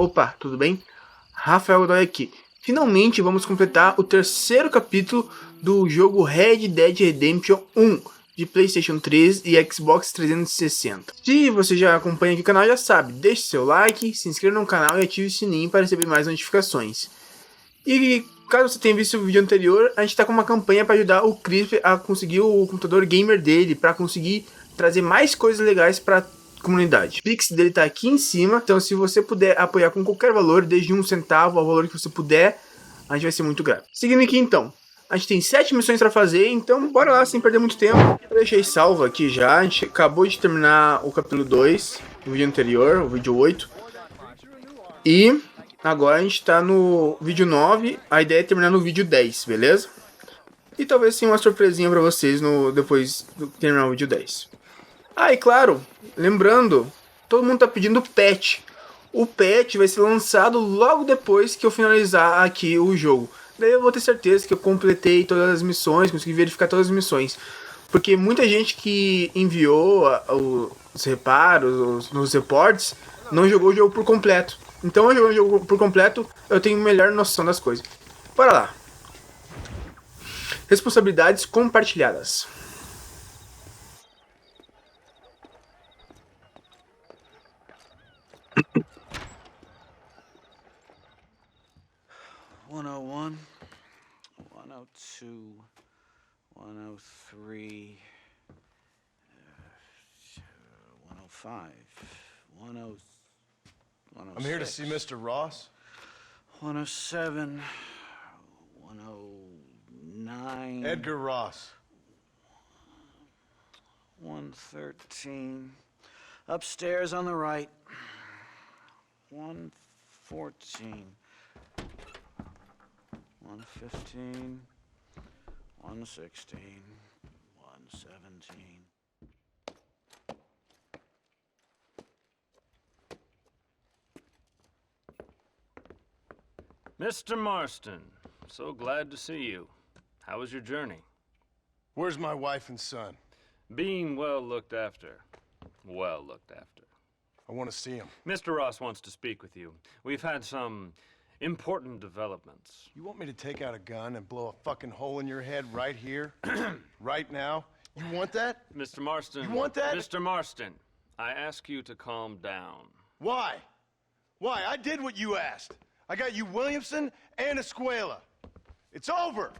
Opa, tudo bem? Rafael.godoy aqui. Finalmente vamos completar o terceiro capítulo do jogo Red Dead Redemption 1 de PlayStation 3 e Xbox 360. Se você já acompanha aqui o canal, já sabe, deixe seu like, se inscreva no canal e ative o sininho para receber mais notificações. E caso você tenha visto o vídeo anterior, a gente está com uma campanha para ajudar o Chris a conseguir o computador gamer dele, para conseguir trazer mais coisas legais para comunidade. O Pix dele tá aqui em cima, então se você puder apoiar com qualquer valor, desde 1 centavo ao valor que você puder, a gente vai ser muito grato. Seguindo aqui então, a gente tem 7 missões para fazer, então bora lá sem perder muito tempo. Eu deixei salvo aqui já, a gente acabou de terminar o capítulo 2, o vídeo anterior, o vídeo 8. E agora a gente tá no vídeo 9, a ideia é terminar no vídeo 10, beleza? E talvez sim uma surpresinha para vocês depois de terminar o vídeo 10. Ah, e claro, lembrando, todo mundo tá pedindo patch. O patch vai ser lançado logo depois que eu finalizar aqui o jogo. Daí eu vou ter certeza que eu completei todas as missões, consegui verificar todas as missões. Porque muita gente que enviou os reparos, os reports, não jogou o jogo por completo. Então eu jogando o jogo por completo, eu tenho melhor noção das coisas. Bora lá. Responsabilidades compartilhadas. One oh one, 102, 103, 105, 106. I'm here to see Mr. Ross. 107, 109. Edgar Ross. 113. Upstairs on the right. 114. 115. 116. 117. Mr. Marston, so glad to see you. How was your journey? Where's my wife and son? Being well looked after. Well looked after. I want to see him. Mr. Ross wants to speak with you. We've had some important developments. You want me to take out a gun and blow a fucking hole in your head right here? Right now? You want that? Mr. Marston. You want that? Mr. Marston, I ask you to calm down. Why? Why? I did what you asked. I got you Williamson and Escuela. It's over.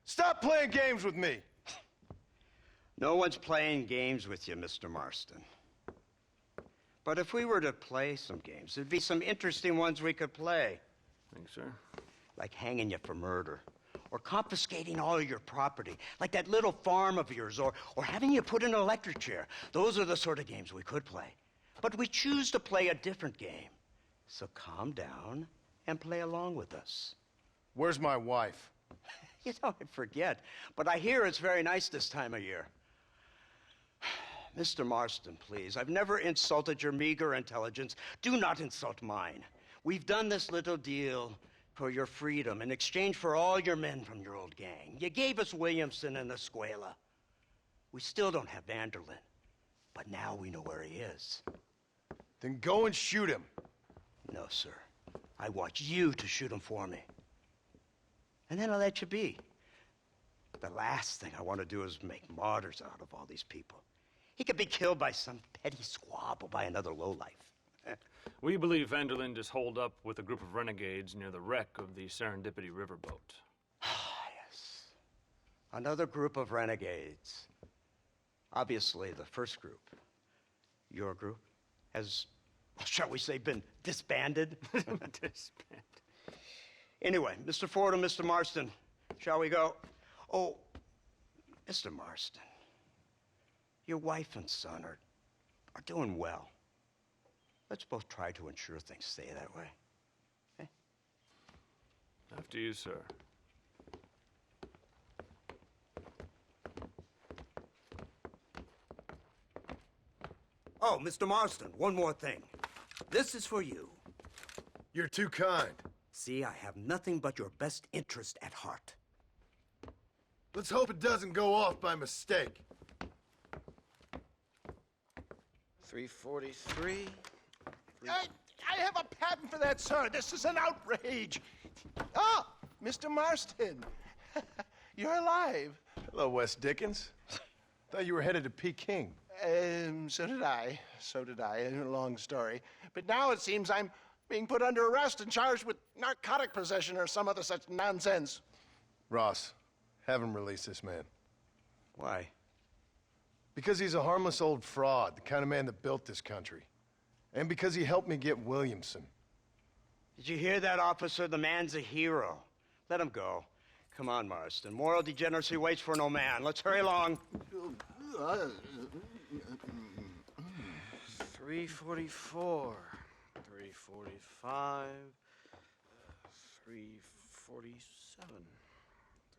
Stop playing games with me. No one's playing games with you, Mr. Marston. But if we were to play some games, there'd be some interesting ones we could play. Thanks, sir. Like hanging you for murder, or confiscating all of your property, like that little farm of yours, or having you put in an electric chair. Those are the sort of games we could play. But we choose to play a different game. So calm down and play along with us. Where's my wife? You know, I forget, but I hear it's very nice this time of year. Mr. Marston, please, I've never insulted your meager intelligence. Do not insult mine. We've done this little deal for your freedom in exchange for all your men from your old gang. You gave us Williamson and Escuela. We still don't have Vanderlyn, but now we know where he is. Then go and shoot him. No, sir. I want you to shoot him for me. And then I'll let you be. The last thing I want to do is make martyrs out of all these people. He could be killed by some petty squabble by another lowlife. We believe Vanderlyn is holed up with a group of renegades near the wreck of the Serendipity riverboat. Ah, yes. Another group of renegades. Obviously, the first group, your group, has, shall we say, been disbanded? Disbanded. Anyway, Mr. Ford and Mr. Marston, shall we go? Oh, Mr. Marston, your wife and son are doing well. Let's both try to ensure things stay that way. Okay? After you, sir. Oh, Mr. Marston, one more thing. This is for you. You're too kind. See, I have nothing but your best interest at heart. Let's hope it doesn't go off by mistake. 343. I have a patent for that, sir. This is an outrage. Ah, Mr. Marston. You're alive. Hello, Wes Dickens. Thought you were headed to Peking. So did I. Long story. But now it seems I'm being put under arrest and charged with narcotic possession or some other such nonsense. Ross, have him release this man. Why? Because he's a harmless old fraud, the kind of man that built this country. And because he helped me get Williamson. Did you hear that, officer? The man's a hero. Let him go. Come on, Marston. Moral degeneracy waits for no man. Let's hurry along. 344, 345, 347,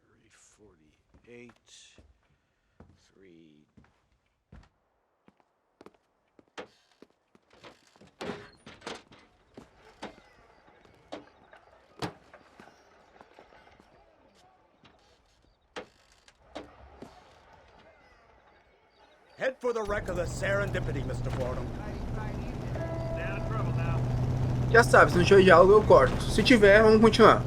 348, 3... Head for the wreck of the Serendipity, Mr. Fordham. Down in trouble now. Já sabe, se não tiver diálogo eu corto. Se tiver, vamos continuar.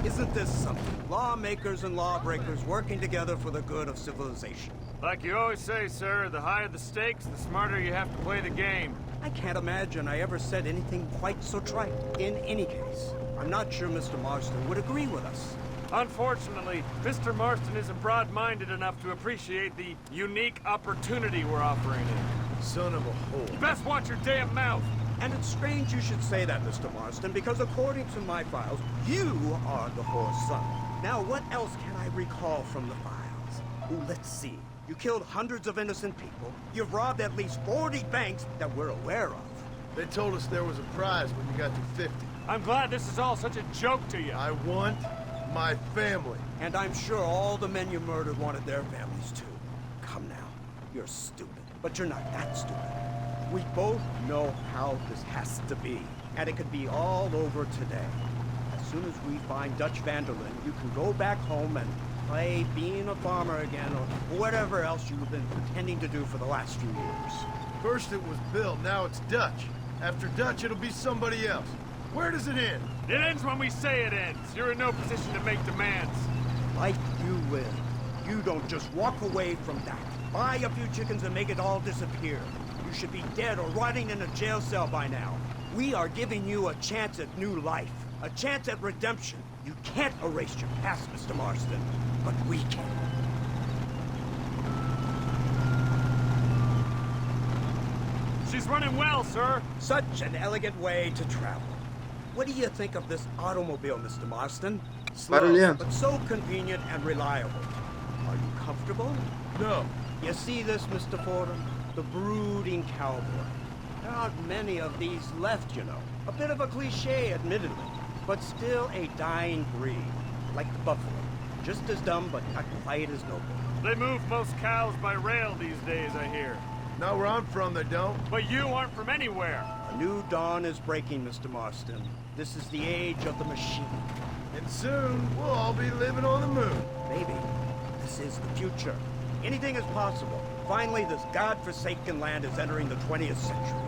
Isn't this something? Lawmakers and lawbreakers working together for the good of civilization. Like you always say, sir, the higher the stakes, the smarter you have to play the game. I can't imagine I ever said anything quite so trite. In any case, I'm not sure Mr. Marston would agree with us. Unfortunately, Mr. Marston isn't broad-minded enough to appreciate the unique opportunity we're offering him. Son of a You whore. best watch your damn mouth. And it's strange you should say that, Mr. Marston, because according to my files, you are the whore's son. Now, what else can I recall from the files? Ooh, let's see. You killed hundreds of innocent people. You've robbed at least 40 banks that we're aware of. They told us there was a prize when you got to 50. I'm glad this is all such a joke to you. I want my family. And I'm sure all the men you murdered wanted their families too. Come now. You're stupid, but you're not that stupid. We both know how this has to be, and it could be all over today. As soon as we find Dutch Vanderlyn, you can go back home and play being a farmer again, or whatever else you've been pretending to do for the last few years. First it was Bill, now it's Dutch. After Dutch, it'll be somebody else. Where does it end? It ends when we say it ends. You're in no position to make demands. Like you live. You don't just walk away from that. Buy a few chickens and make it all disappear. You should be dead or rotting in a jail cell by now. We are giving you a chance at new life. A chance at redemption. You can't erase your past, Mr. Marston. But we can. She's running well, sir. Such an elegant way to travel. What do you think of this automobile, Mr. Marston? Slow, Barulhento. but so convenient and reliable. Are you comfortable? No. You see this, Mr. Fordham? The brooding cowboy. There aren't many of these left, you know. A bit of a cliche, admittedly, but still a dying breed. Like the buffalo. Just as dumb, but not quite as noble. They move most cows by rail these days, I hear. Not where I'm from, they don't. But you aren't from anywhere. A new dawn is breaking, Mr. Marston. This is the age of the machine. And soon, we'll all be living on the moon. Maybe. This is the future. Anything is possible. Finally, this godforsaken land is entering the 20th century.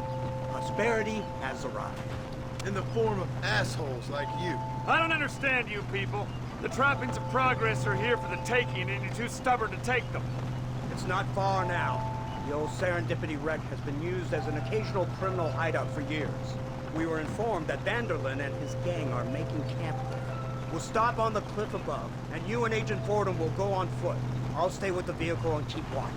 Prosperity has arrived. In the form of assholes like you. I don't understand you people. The trappings of progress are here for the taking, and you're too stubborn to take them. It's not far now. The old Serendipity wreck has been used as an occasional criminal hideout for years. We were informed that Vanderlyn and his gang are making camp there. We'll stop on the cliff above, and you and Agent Fordham will go on foot. I'll stay with the vehicle and keep watch.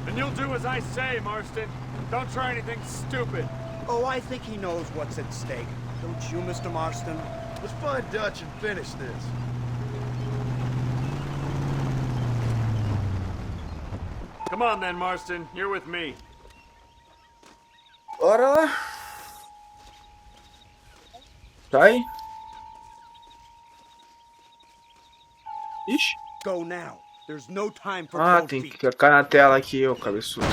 And you'll do as I say, Marston. Don't try anything stupid. Oh, I think he knows what's at stake. Don't you, Mr. Marston? Let's find Dutch and finish this. Come on then, Marston. You're with me. Bora lá. Sai. Ixi. Go now. There's no time for Ah, cold tem que feet. clicar na tela aqui, ô cabeçudo.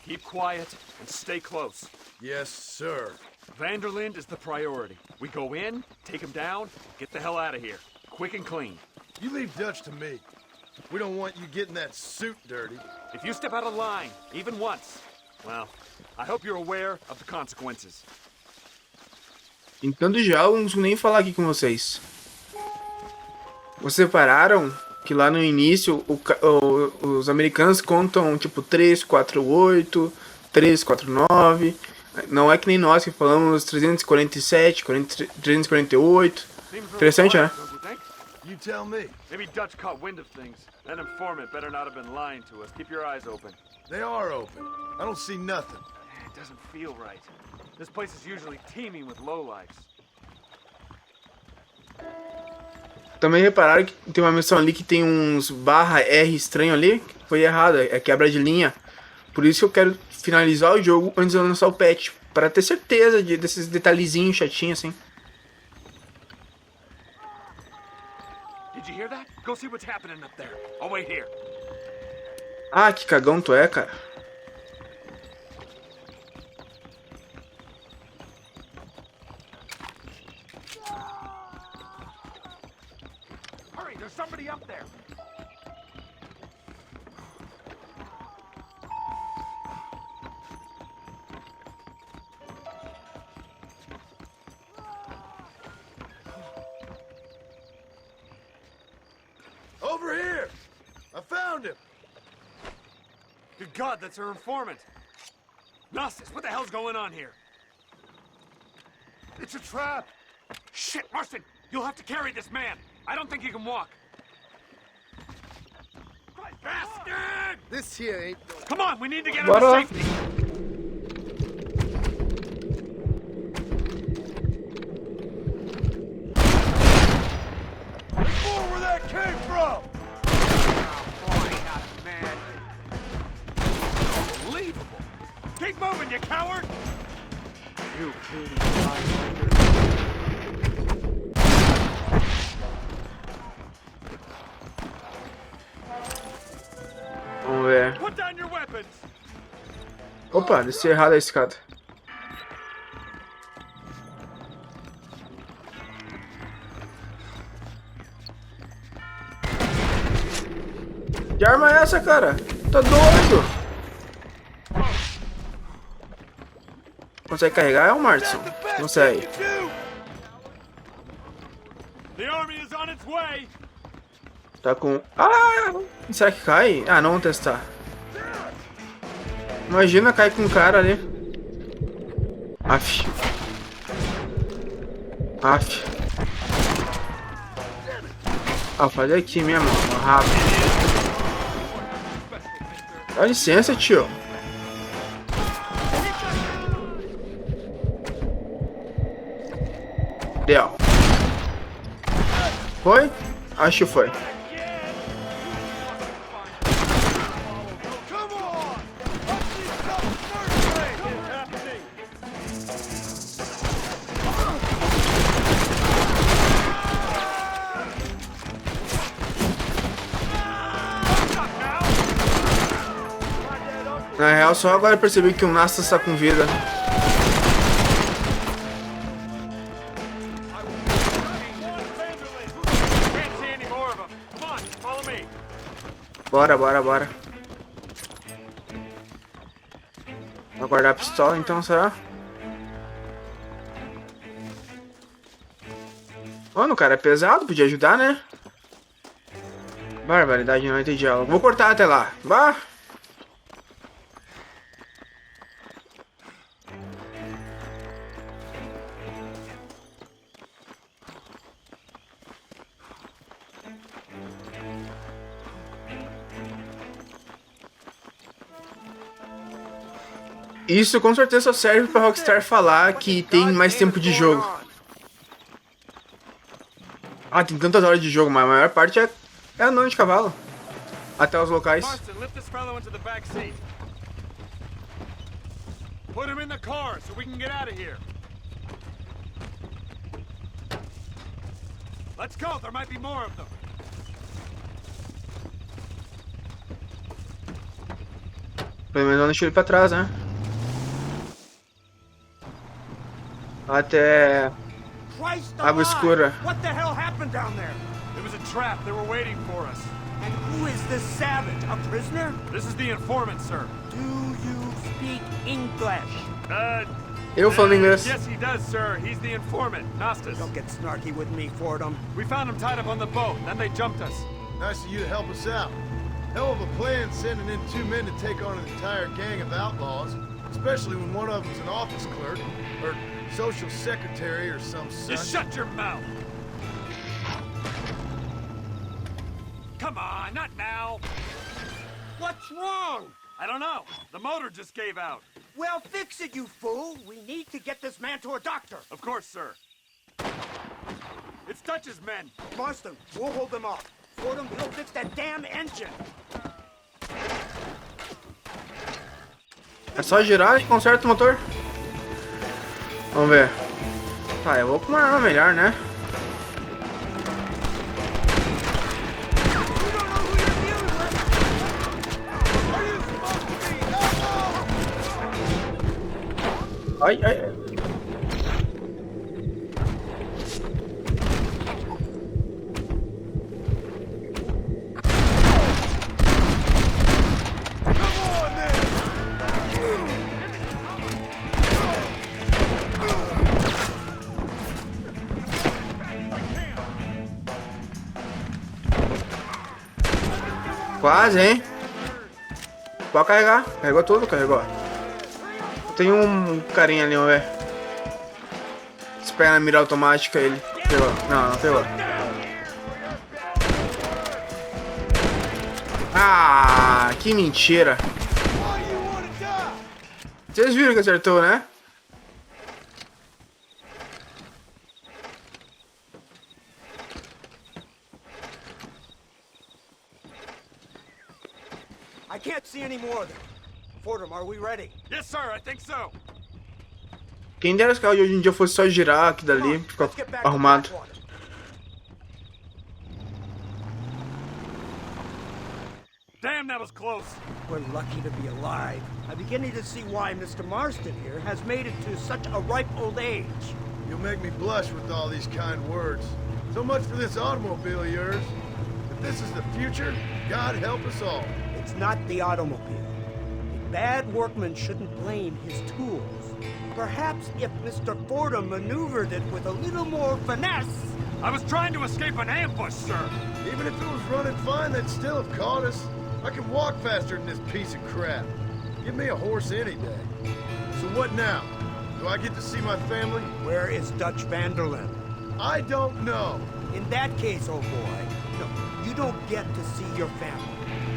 Keep quiet and stay close. Yes, sir. Vanderlind is the priority. We go in, take him down, get the hell out of here. Quick and clean. You leave Dutch to me. We don't want you getting that suit dirty. If you step out of line, even once, well, I hope you're aware of the consequences. Em tanto diálogo, não consigo nem falar aqui com vocês. Vocês repararam que lá no início os americanos contam tipo 348, 349. Não é que nem nós que falamos 347, 348. Interessante, né? You tell me. Maybe Dutch caught wind of things. That informant better not have been lying to us. Keep your eyes open. They are open. I don't see nothing. It doesn't feel right. This place is usually teeming with lowlifes. Também repararam que tem uma missão ali que tem uns /R estranho ali? Foi errado, é quebra de linha. Por isso que eu quero finalizar o jogo antes de eu lançar o patch. Para ter certeza desses detalhezinhos chatinhos assim. Did you hear that? Go see what's happening up there. I'll wait here. Ah, que cagão tu é, cara. Hurry, there's somebody up there. Over here! I found him! Good God, that's our informant. Gnosis, what the hell's going on here? It's a trap! Shit, Marston, you'll have to carry this man. I don't think he can walk. Bastard! This here ain't... Come on, we need to get him Bora. to safety. There's more where that came from! Unbelievable. Keep moving, you coward! You puny Vamos ver. Put down your weapons! Opa, desci errado a escada. Que arma é essa, cara? Tá doido! Consegue carregar, é o Martin? Consegue. The army is on its way! Tá com... Ah! Será que cai? Ah, não, vamos testar. Imagina cair com um cara ali. Aff. Aff. Ah, fazer aqui mesmo, rápido. Dá licença, tio. Deu. Foi? Acho que foi. Na real, só agora eu percebi que o Nasta está com vida. Bora, bora, bora. Vou guardar a pistola então, será? Mano, o cara é pesado, podia ajudar, né? Barbaridade, não entendi diálogo. Vou cortar até lá. Bah! Isso com certeza só serve pra Rockstar falar que tem mais tempo de jogo. Ah, tem tantas horas de jogo, mas a maior parte é andando de cavalo. Até os locais. Marston, lift this fellow into the back seat. Put him in the car so we can get out of here. Let's go, there might be more of them. Pelo menos eu não deixei ele pra trás, né? até Christ água alive! escura. What the hell happened down there? It was a trap. They were waiting for us. And who is this savage? A prisoner? This is the informant, sir. Do you speak English? Eu falando inglês. Yes, he does, sir. He's the informant, Nostus. Don't get snarky with me, Fordham. We found him tied up on the boat. Then they jumped us. Nice of you to help us out. Hell of a plan sending in 2 men to take on an entire gang of outlaws, especially when one of them's an office clerk, or social secretary, or some such. Just shut your mouth. Come on, not now. What's wrong? I don't know. The motor just gave out. Well, fix it, you fool. We need to get this man to a doctor. Of course, sir. It's Dutch's men. Marston, we'll hold them off. Fordham, you'll fix that damn engine. É só girar e conserta o motor. Vamos ver. Tá, eu vou com uma arma melhor, né? Ai, ai. Quase, hein? Pode carregar. Carregou tudo, carregou. Tem um carinha ali, vamos ver. Se pega na mira automática, ele pegou. Não, não pegou. Ah, que mentira. Vocês viram que acertou, né? I can't see any more of them. Fordham, are we ready? Yes, sir. I think so. Quem dera que hoje em dia fosse só girar aqui dali, ficar arrumado. Damn, that was close. We're lucky to be alive. I'm beginning to see why Mr. Marston here has made it to such a ripe old age. You'll make me blush with all these kind words. So much for this automobile of yours. If this is the future, God help us all. It's not the automobile. A bad workman shouldn't blame his tools. Perhaps if Mr. Fordham maneuvered it with a little more finesse. I was trying to escape an ambush, sir. Even if it was running fine, they'd still have caught us. I can walk faster than this piece of crap. Give me a horse any day. So what now? Do I get to see my family? Where is Dutch Vanderlyn? I don't know. In that case, old boy, no, you don't get to see your family.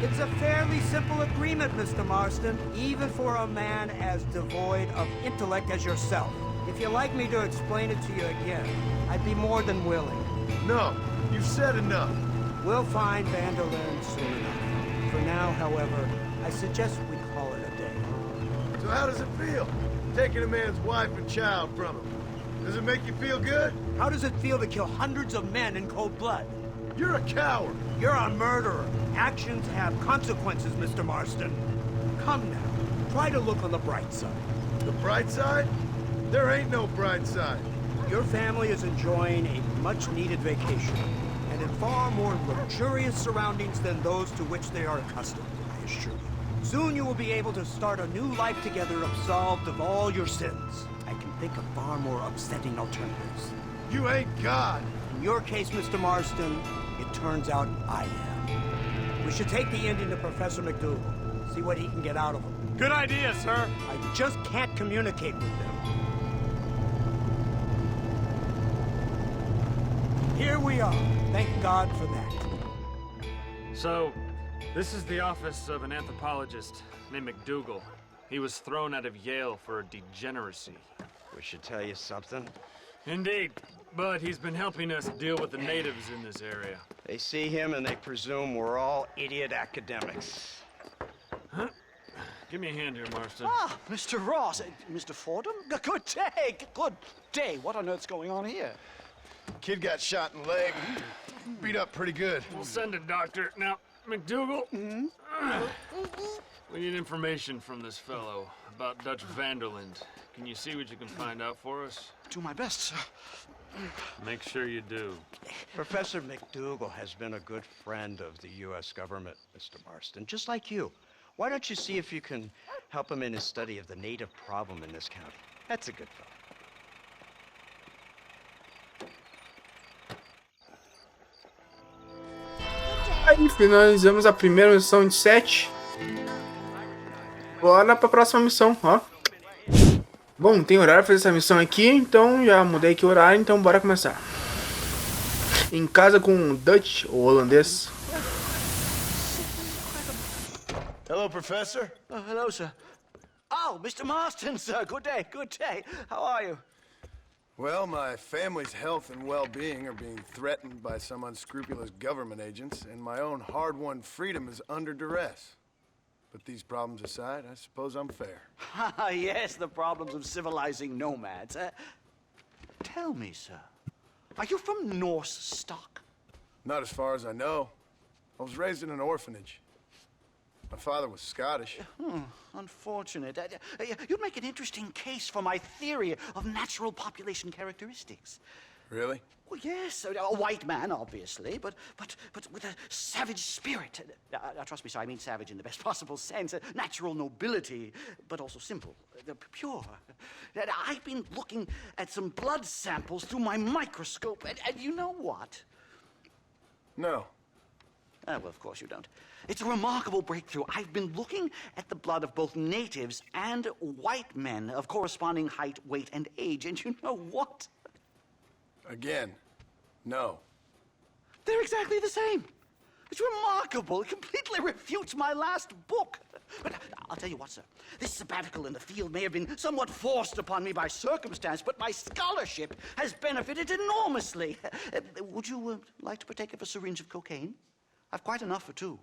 It's a fairly simple agreement, Mr. Marston, even for a man as devoid of intellect as yourself. If you'd like me to explain it to you again, I'd be more than willing. No, you've said enough. We'll find Vanderlyn soon enough. For now, however, I suggest we call it a day. So how does it feel, taking a man's wife and child from him? Does it make you feel good? How does it feel to kill hundreds of men in cold blood? You're a coward. You're a murderer. Actions have consequences, Mr. Marston. Come now, try to look on the bright side. The bright side? There ain't no bright side. Your family is enjoying a much-needed vacation, and in far more luxurious surroundings than those to which they are accustomed, I assure you. Soon you will be able to start a new life together absolved of all your sins. I can think of far more upsetting alternatives. You ain't God. In your case, Mr. Marston, it turns out I am. We should take the Indian to Professor McDougal, see what he can get out of him. Good idea, sir. I just can't communicate with them. Here we are. Thank God for that. So, this is the office of an anthropologist named McDougal. He was thrown out of Yale for degeneracy. We should tell you something. Indeed, but he's been helping us deal with the natives in this area. They see him and they presume we're all idiot academics. Huh? Give me a hand here, Marston. Ah, Mr. Ross. Mr. Fordham? Good day. Good day. What on earth's going on here? Kid got shot in the leg. Beat up pretty good. We'll send a doctor. Now, McDougal, we need information from this fellow About Dutch Vanderland. Can you see what you can find out for us? Do my best, sir. Make sure you do. Professor McDougal has been a good friend of the U.S. government, Mr. Marston, just like you. Why don't you see if you can help him in his study of the native problem in this county? That's a good fellow. Aí finalizamos a primeira missão de 7. Bora pra próxima missão, ó. Bom, tem horário pra fazer essa missão aqui, então já mudei aqui o horário, então bora começar. Em casa com Dutch, ou holandês. Hello, Professor. Oh, hello, sir. Oh, Mr. Marston, sir. Good day, good day. How are you? Well, my family's health and well-being are being threatened by some unscrupulous government agents, and my own hard-won freedom is under duress. But these problems aside, I suppose I'm fair. Yes, the problems of civilizing nomads. Tell me, sir, are you from Norse stock? Not as far as I know. I was raised in an orphanage. My father was Scottish. Unfortunate. You'd make an interesting case for my theory of natural population characteristics. Really? Well, yes, a white man, obviously, but with a savage spirit. Trust me, sir, I mean savage in the best possible sense. Natural nobility, but also simple, pure. I've been looking at some blood samples through my microscope, and you know what? No. Well, of course you don't. It's a remarkable breakthrough. I've been looking at the blood of both natives and white men of corresponding height, weight, and age, and you know what? Again, no. They're exactly the same. It's remarkable. It completely refutes my last book. But I'll tell you what, sir. This sabbatical in the field may have been somewhat forced upon me by circumstance, but my scholarship has benefited enormously. Would you like to partake of a syringe of cocaine? I've quite enough for two.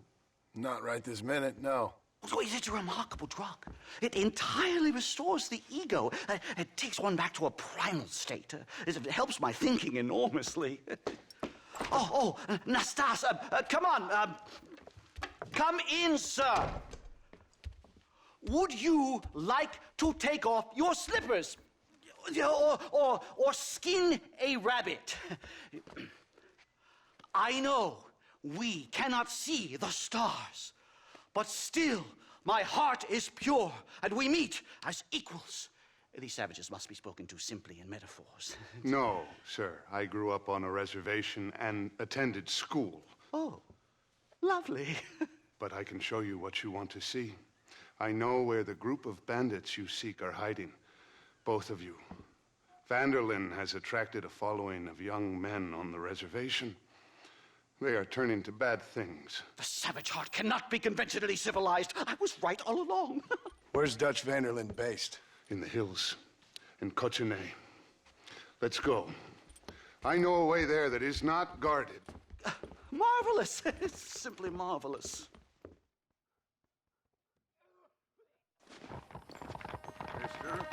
Not right this minute, no. Oh, it's a remarkable drug. It entirely restores the ego. It takes one back to a primal state. It helps my thinking enormously. Nastas, come on. Come in, sir. Would you like to take off your slippers? Or skin a rabbit? I know we cannot see the stars, but still my heart is pure, and we meet as equals. These savages must be spoken to simply in metaphors. No, sir. I grew up on a reservation and attended school. Oh, lovely. But I can show you what you want to see. I know where the group of bandits you seek are hiding. Both of you. Vanderlyn has attracted a following of young men on the reservation. They are turning to bad things. The savage heart cannot be conventionally civilized. I was right all along. Where's Dutch Vanderlyn based? In the hills, in Cochene. Let's go. I know a way there that is not guarded. Marvelous. It's simply marvelous. Mister?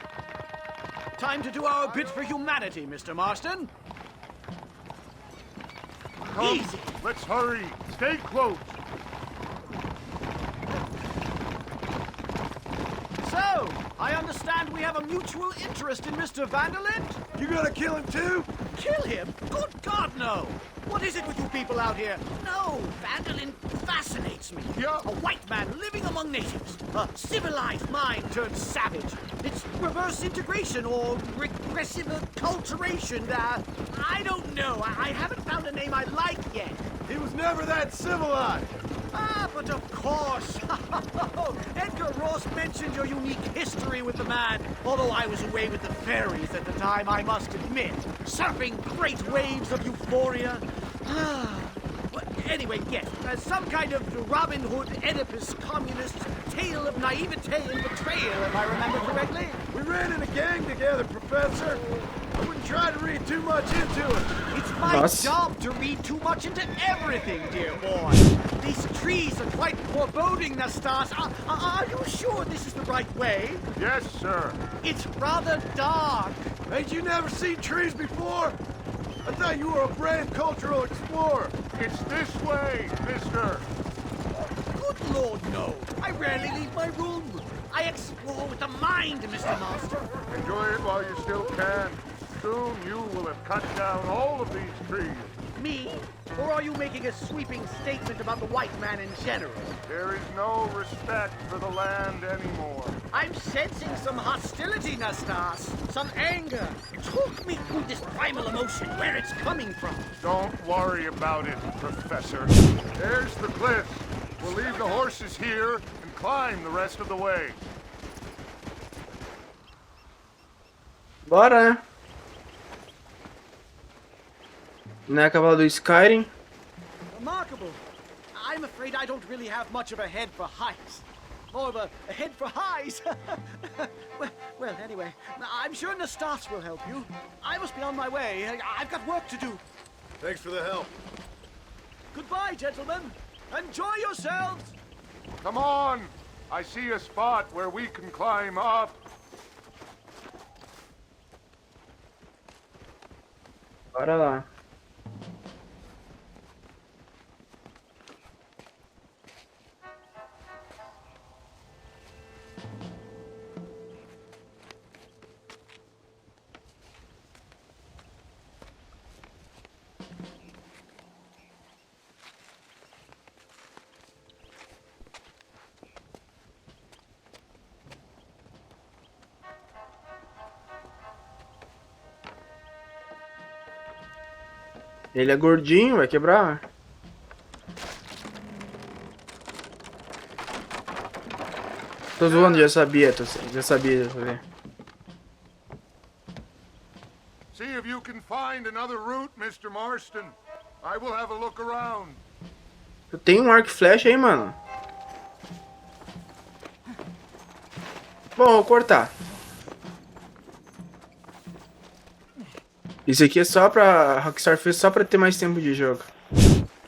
Time to do our bit for humanity, Mr. Marston. Come, let's hurry. Stay close. So, I understand we have a mutual interest in Mr. Vanderlyn? You gonna kill him too? Kill him? Good God, no! What is it with you people out here? No, Vanderlyn fascinates me. Yeah. A white man living among natives. A civilized mind turned savage. It's reverse integration or regressive acculturation. I don't know. I haven't found a name I like yet. He was never that civilized. But of course. Edgar Ross mentioned your unique history with the man. Although I was away with the fairies at the time, I must admit. Surfing great waves of euphoria. But anyway, yes. Some kind of Robin Hood, Oedipus, communist tale of naivete and betrayal, if I remember correctly. We ran in a gang together, Professor. I wouldn't try to read too much into it. It's my Us? job to read too much into everything, dear boy. These trees are quite foreboding, Nastas. Are you sure this is the right way? Yes, sir. It's rather dark. Ain't you never seen trees before? I thought you were a brand cultural explorer. It's this way, mister. Good Lord, no. I rarely leave my room. I explore with the mind, Mr. Master. Enjoy it while you still can. Soon you will have cut down all of these trees. Me? Or are you making a sweeping statement about the white man in general? There is no respect for the land anymore. I'm sensing some hostility, Nastas. Some anger. Talk me through this primal emotion, where it's coming from. Don't worry about it, Professor. There's the cliffs. We'll leave the horses here and climb the rest of the way. Bora, né? Não é cavalo do Skyrim. Remarkable. I'm afraid I don't really have much of a head for heights. More of a head for highs. well, anyway, I'm sure Nastas will help you. I must be on my way. I've got work to do. Thanks for the help. Goodbye, gentlemen. Enjoy yourselves. Come on! I see a spot where we can climb up. Bora lá. Ele é gordinho, vai quebrar. Tô zoando, já sabia, já sabia. See if you can find another route, Mr. Marston. I will have a look around. Tu tem um arco e flecha aí, mano? Bom, vou cortar. Isso aqui é só pra... Rockstar fez só pra ter mais tempo de jogo.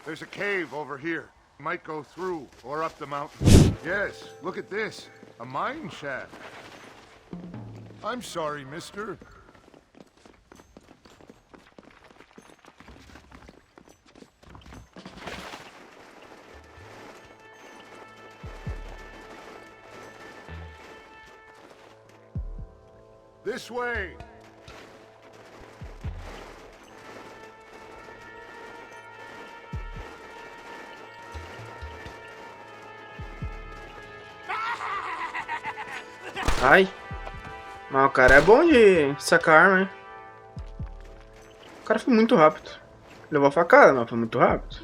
There's a cave over here. Might go through or up the mountain. Yes, look at this. A mine shaft. I'm sorry, mister. This way. Ai. Mas o cara é bom de sacar arma, hein? O cara foi muito rápido. Levou a facada, mas foi muito rápido.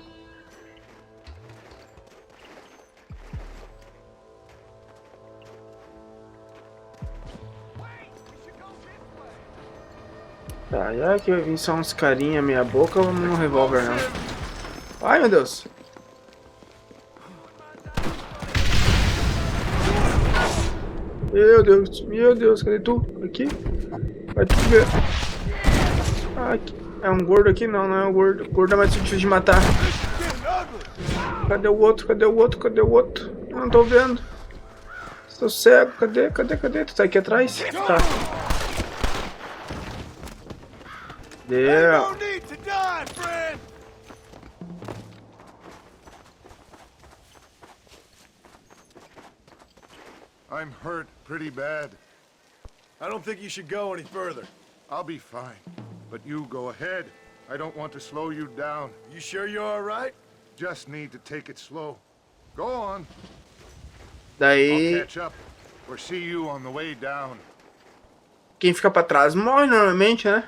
Tá, e aqui vai vir só uns carinha meia boca ou um revólver não. Ai, meu Deus. Meu Deus, cadê tu? Aqui? Vai tu ver. Ah, aqui. É um gordo aqui? Não, não é um gordo. O gordo é mais difícil de matar. Cadê o outro? Cadê o outro? Cadê o outro? Eu não tô vendo. Estou cego. Cadê? Tu tá aqui atrás? Tá. Deu. I'm hurt pretty bad. I don't think you should go any further. I'll be fine. But you go ahead. I don't want to slow you down. You sure you're all right? Just need to take it slow. Go on. Daí, I'll catch up or see you on the way down. quem fica pra trás morre normalmente, né?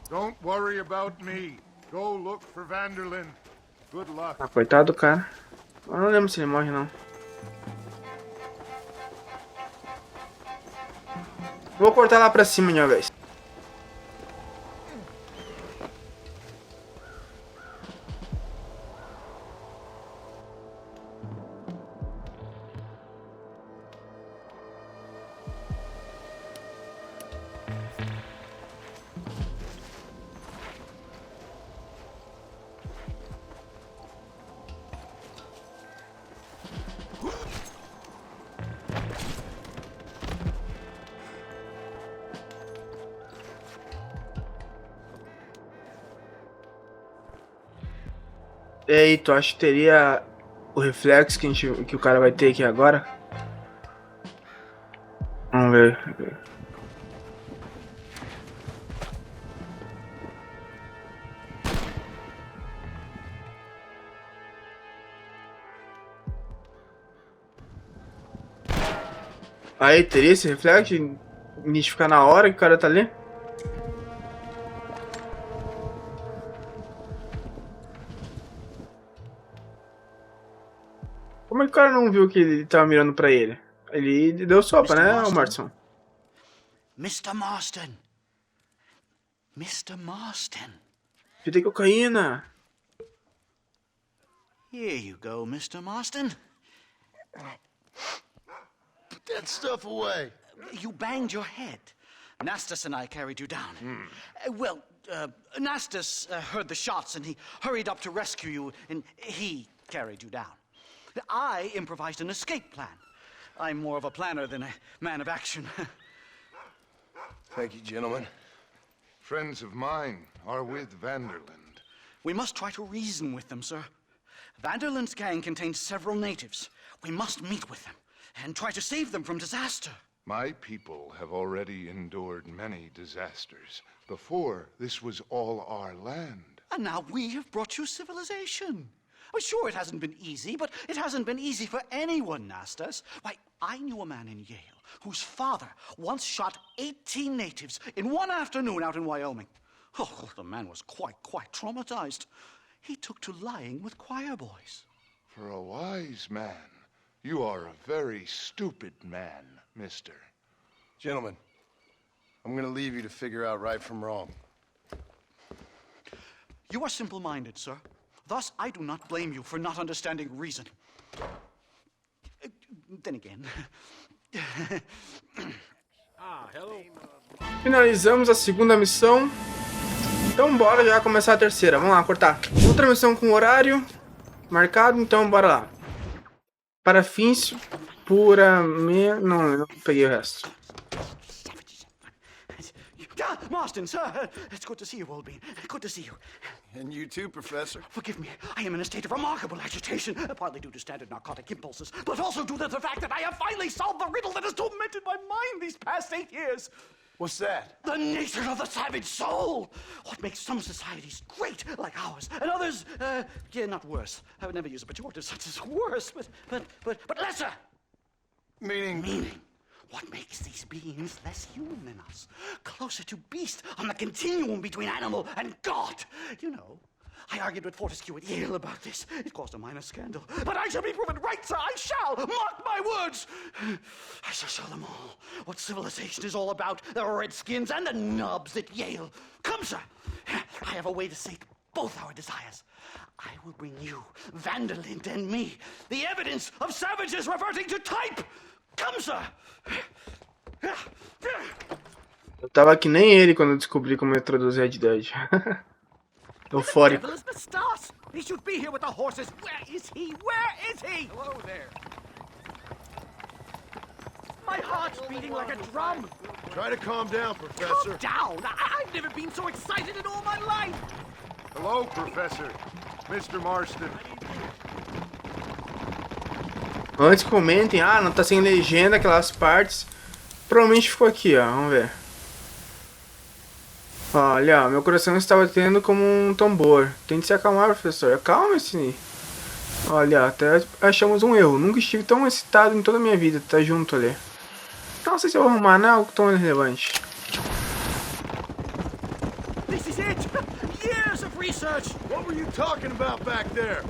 Don't worry about me. Go look for Vanderlyn. Good luck. Ah, coitado do cara. Eu não lembro se ele morre, não. Vou cortar lá pra cima de uma vez. E aí, tu acha que teria o reflexo que o cara vai ter aqui agora? ver. Aí, teria esse reflexo de identificar na hora que o cara tá ali? Como é que o cara não viu que ele tava mirando pra ele? Ele deu sopa, Mr. né, Marston? Marson? Mr. Marston. Mr. Marston. Fita cocaína. Here you go, Mr. Marston. Put that stuff away. You banged your head. Nastas and I carried you down. Nastas heard the shots and he hurried up to rescue you, and he carried you down. I improvised an escape plan. I'm more of a planner than a man of action. Thank you, gentlemen. Friends of mine are with Vanderland. We must try to reason with them, sir. Vanderland's gang contains several natives. We must meet with them and try to save them from disaster. My people have already endured many disasters. Before, this was all our land. And now we have brought you civilization. Well, sure, it hasn't been easy, but it hasn't been easy for anyone, Nastas. Why, I knew a man in Yale whose father once shot 18 natives in one afternoon out in Wyoming. Oh, the man was quite traumatized. He took to lying with choir boys. For a wise man, you are a very stupid man, mister. Gentlemen, I'm gonna leave you to figure out right from wrong. You are simple-minded, sir. Thus, I do not blame you for not understanding reason. Then again... Finalizamos a segunda missão. Então bora já começar a terceira. Vamos lá, cortar. Outra missão com horário marcado, então bora lá. Para fins puramente... Não, eu não peguei o resto. Marston, sir, it's good to see you, old bean. Good to see you. And you too, Professor. Forgive me, I am in a state of remarkable agitation, partly due to standard narcotic impulses, but also due to the fact that I have finally solved the riddle that has tormented my mind these past 8 years. What's that? The nature of the savage soul. What makes some societies great, like ours, and others, not worse. I would never use a pejorative such as worse, but lesser. Meaning? What makes these beings less human than us? Closer to beast on the continuum between animal and God. You know, I argued with Fortescue at Yale about this. It caused a minor scandal. But I shall be proven right, sir. I shall. Mark my words. I shall show them all what civilization is all about. The redskins and the nubs at Yale. Come, sir. I have a way to sate both our desires. I will bring you, Vanderland and me, the evidence of savages reverting to type. Come, sir. Eu tava que nem ele quando eu descobri como introduzir a idade. Eufórico. He should be here with the horses. Where is he? Where is he? Hello there. My heart's beating like a drum. Try to calm down, Professor. Calm down. I've never been so excited in all my life. Hello, Professor. Mr. Marston. Antes comentem, não tá sem legenda aquelas partes. Provavelmente ficou aqui, ó, vamos ver. Olha, meu coração está batendo como um tambor. Tente se acalmar, professor. Acalme-se. Olha, até achamos um erro. Nunca estive tão excitado em toda a minha vida. Tá junto ali. Não sei se eu vou arrumar, não é algo tão relevante. This is it. Years of research. What were you talking about back there?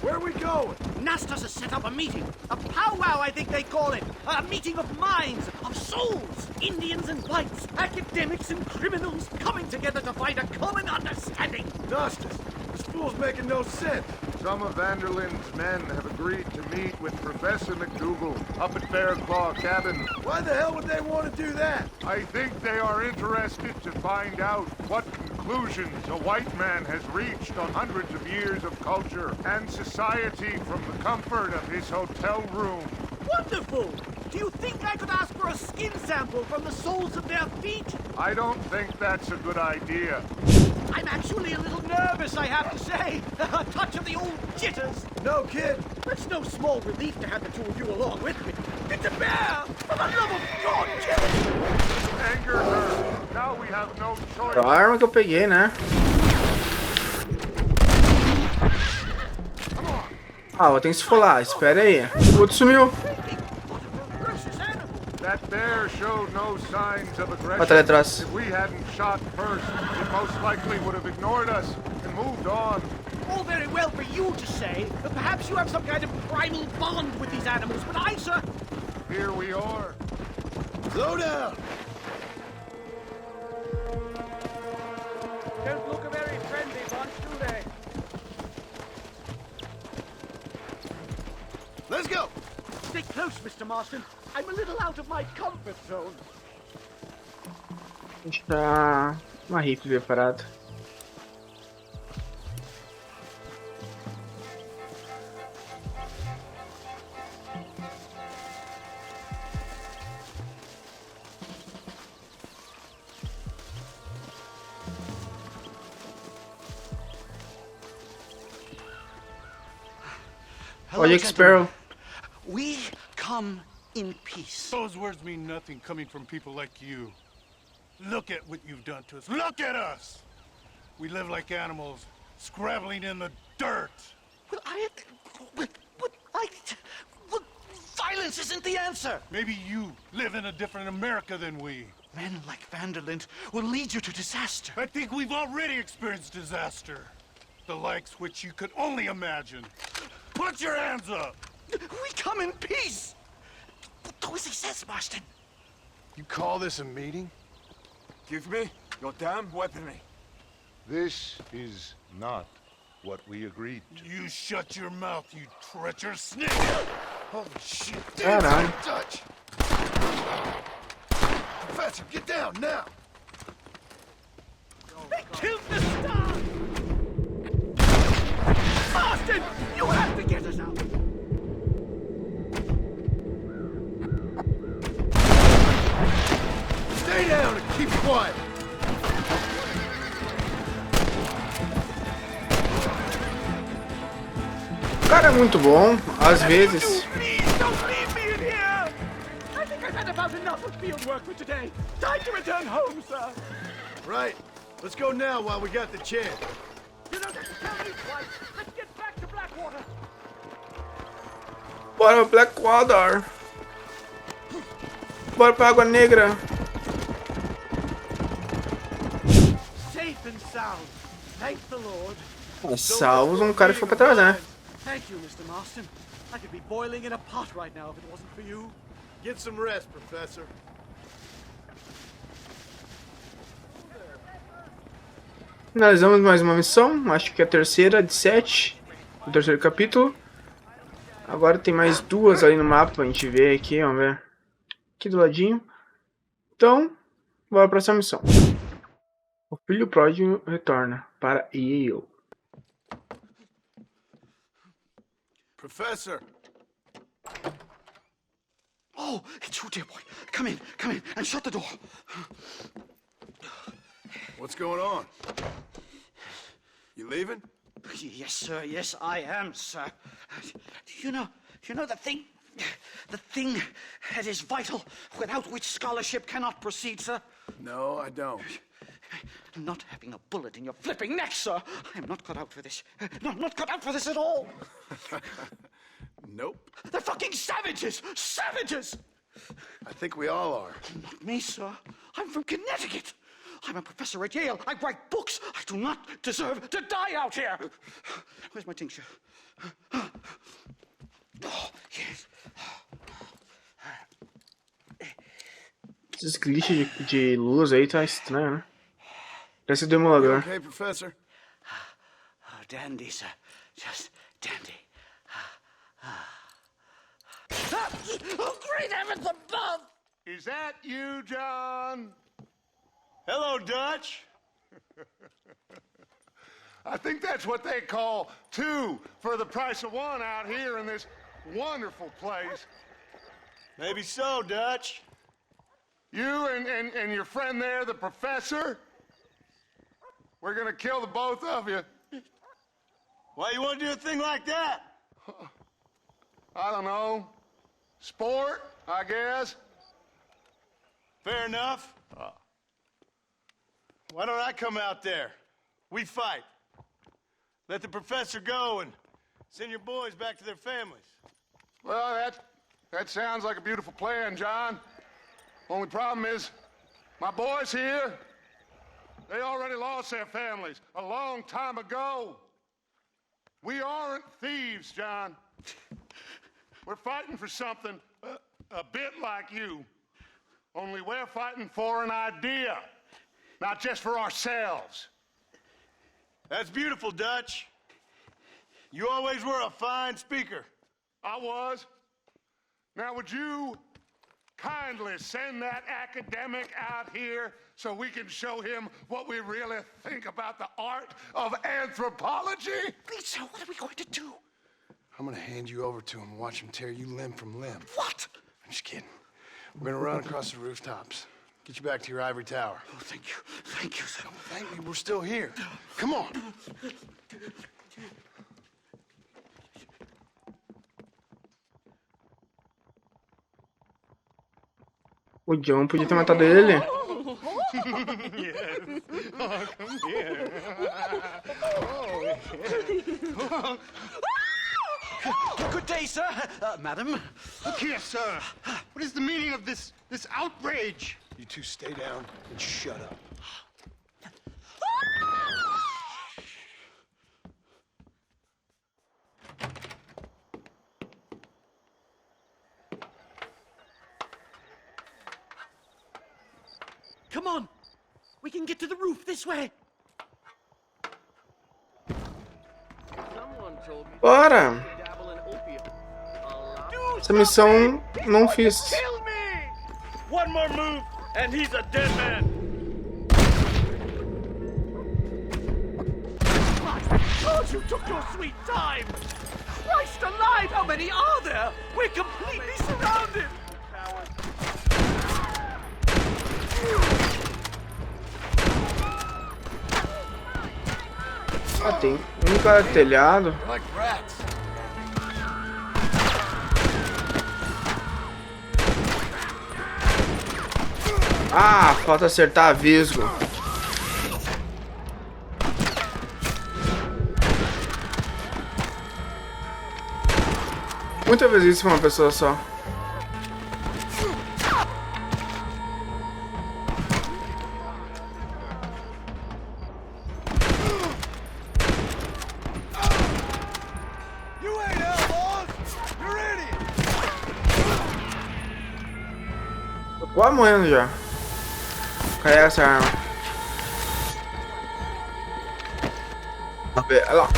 Where are we going? Nastas has set up a meeting. A powwow, I think they call it. A meeting of minds, of souls. Indians and whites, academics and criminals coming together to find a common understanding. Nastas, this fool's making no sense. Some of Vanderland's men have agreed to meet with Professor McDougal up at Bearclaw Cabin. Why the hell would they want to do that? I think they are interested to find out what conclusions a white man has reached on hundreds of years of culture and society from the comfort of his hotel room. Wonderful! Do you think I could ask for a skin sample from the soles of their feet? I don't think that's a good idea. I'm actually a little nervous, I have to say. A touch of the old jitters. No kid. It's no small relief to have the two of you along with me. It's a bear! For the love of God, Jimmy! Anger her. Now we have no choice. A arma que eu peguei, né? Ah, eu tenho que se esfolar. Espera aí. O outro sumiu. That bear showed no signs of aggression. Batalha atrás. If we hadn't shot first, it most likely would have ignored us and moved on. All very well for you to say, but perhaps you have some kind of primal bond with these animals, but I, sir... Here we are. Slow down! Don't look a very friendly bunch, do they? Let's go! Stay close, Mr. Marston. I'm a little out of my comfort zone. Deixa uma rifle preparada. Olha que Sparrow. We come in peace. Those words mean nothing coming from people like you. Look at what you've done to us. Look at us! We live like animals, scrabbling in the dirt. Well, violence isn't the answer. Maybe you live in a different America than we. Men like Vanderlyn will lead you to disaster. I think we've already experienced disaster. The likes which you could only imagine. Put your hands up! We come in peace. Do as he says, Marston. You call this a meeting? Give me your damn weaponry. This is not what we agreed to. You shut your mouth, you treacherous snake! Holy shit! Caralho. Touch! Professor, get down now! They killed the star! Marston, you have to get us out! Stay down and keep quiet! O cara é muito bom, às vezes. Please don't leave me in here! I think I've had about enough of field work for today. Time to return home, sir. Right. Let's go now while we got the chance. You don't have to tell me twice. Let's get back to Blackwater. Bora pra Blackwater. Bora pra Água Negra. Safe and sound. Thank the Lord. Salvos um cara que foi pra trás, né? Thank you, Mr. Marston. I could be boiling in a pot right now if it wasn't for you. Get some rest, Professor. Finalizamos mais uma missão. Acho que é a terceira de 7. O terceiro capítulo. Agora tem mais duas ali no mapa pra gente ver aqui. Vamos ver. Aqui do ladinho. Então, bora pra essa missão. O filho pródigo retorna para Yale. Professor! Oh, it's you, dear boy. Come in, and shut the door. What's going on? You leaving? Yes, sir. Yes, I am, sir. You know the thing that is vital, without which scholarship cannot proceed, sir? No, I don't. Not having a bullet in your flipping neck, sir. I am not cut out for this. No, I'm not cut out for this at all. Nope. They're fucking savages! Savages! I think we all are. Not me, sir. I'm from Connecticut. I'm a professor at Yale. I write books. I do not deserve to die out here. Where's my tincture? Oh, yes. Esses glitches de luz aí tá estranho, né? Parece do emulador. Okay, Professor? Oh, dandy, sir. Just dandy. Oh, great heavens above! Is that you, John? Hello, Dutch. I think that's what they call two for the price of one out here in this wonderful place. Maybe so, Dutch. You and your friend there, the professor, we're gonna kill the both of you. Why you want to do a thing like that? I don't know. Sport? I guess. Fair enough. Why don't I come out there? We fight. Let the professor go and send your boys back to their families. Well, that sounds like a beautiful plan, John. Only problem is, my boys here, they already lost their families a long time ago. We aren't thieves, John. We're fighting for something a bit like you. Only we're fighting for an idea, not just for ourselves. That's beautiful, Dutch. You always were a fine speaker. I was. Now, would you kindly send that academic out here so we can show him what we really think about the art of anthropology? Lisa, what are we going to do? I'm gonna hand you over to him and watch him tear you limb from limb. What? I'm just kidding. We're gonna run across the rooftops. Get you back to your ivory tower. Oh, thank you. Thank you, sir. Don't thank me, we're still here. Come on. O John podia ter matado ele. Yes. Oh, come here. Good day, sir. Madam. Look here, sir. What is the meaning of this outrage? You two stay down and shut up. Come on. We can get to the roof this way. Bora! Essa missão não fiz. Kill me! One more move, and he's a dead man. Oh, you took your sweet time. Christ alive, how many are there? We're completely surrounded. Ah, tem um cara telhado. They're like rats. Ah, falta acertar aviso. Muitas vezes isso com uma pessoa só. Tô quase morrendo já. Carrega essa arma. Olha lá.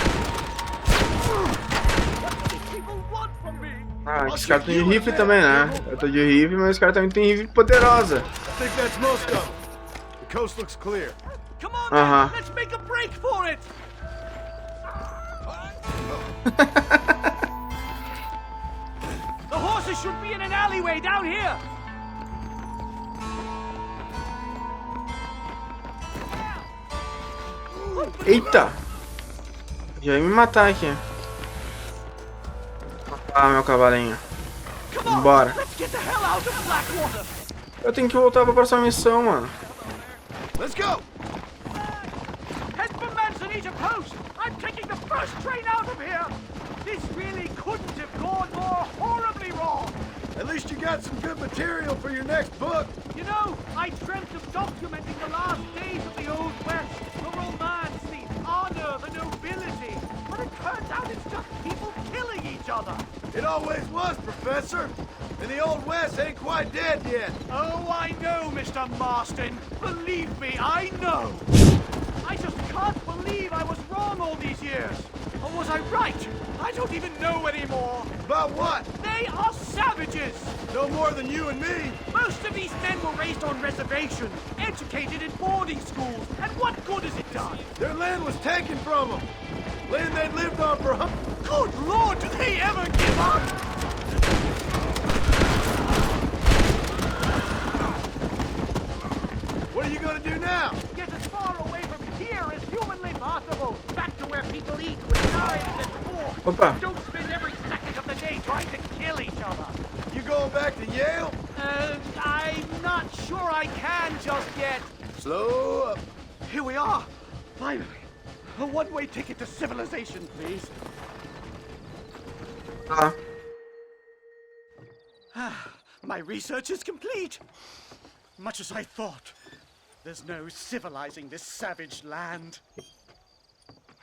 Ah, esse cara tem de rifle também, né? Eu tô de rifle, mas esse cara também tem rifle poderosa. I think that's most of them. The coast looks clear. Come on, man. Let's make a break for it. The horses should be in an alleyway down here. Eita! Já ia me matar aqui. Ah, meu cavalinho. Bora. Eu tenho que voltar pra próxima missão, mano. Let's go. Head for Manzanita Post. I'm taking the first train out of here. This really couldn't have gone more horribly wrong. At least you got some good material for your next book. You know, I dreamt of documenting the last days of the Old West, the romance, the honor, the nobility. But it turns out it's just people killing each other. It always was, Professor. And the Old West ain't quite dead yet. Oh, I know, Mr. Marston. Believe me, I know. I just can't believe I was wrong all these years. Or was I right? I don't even know anymore. About what? They are savages. No more than you and me. Most of these men were raised on reservations, educated in boarding schools, and what good has it done? Their land was taken from them. Land they'd lived on for Good Lord, do they ever give up? What are you gonna do now? Get as far away from here as humanly possible. Back to where people eat with knives and forks. Opa. Don't spend every second of the day trying to kill each other. You going back to Yale? I'm not sure I can just yet. Slow up. Here we are. Finally. A one-way ticket to civilization, please. My research is complete. Much as I thought. There's no civilizing this savage land. I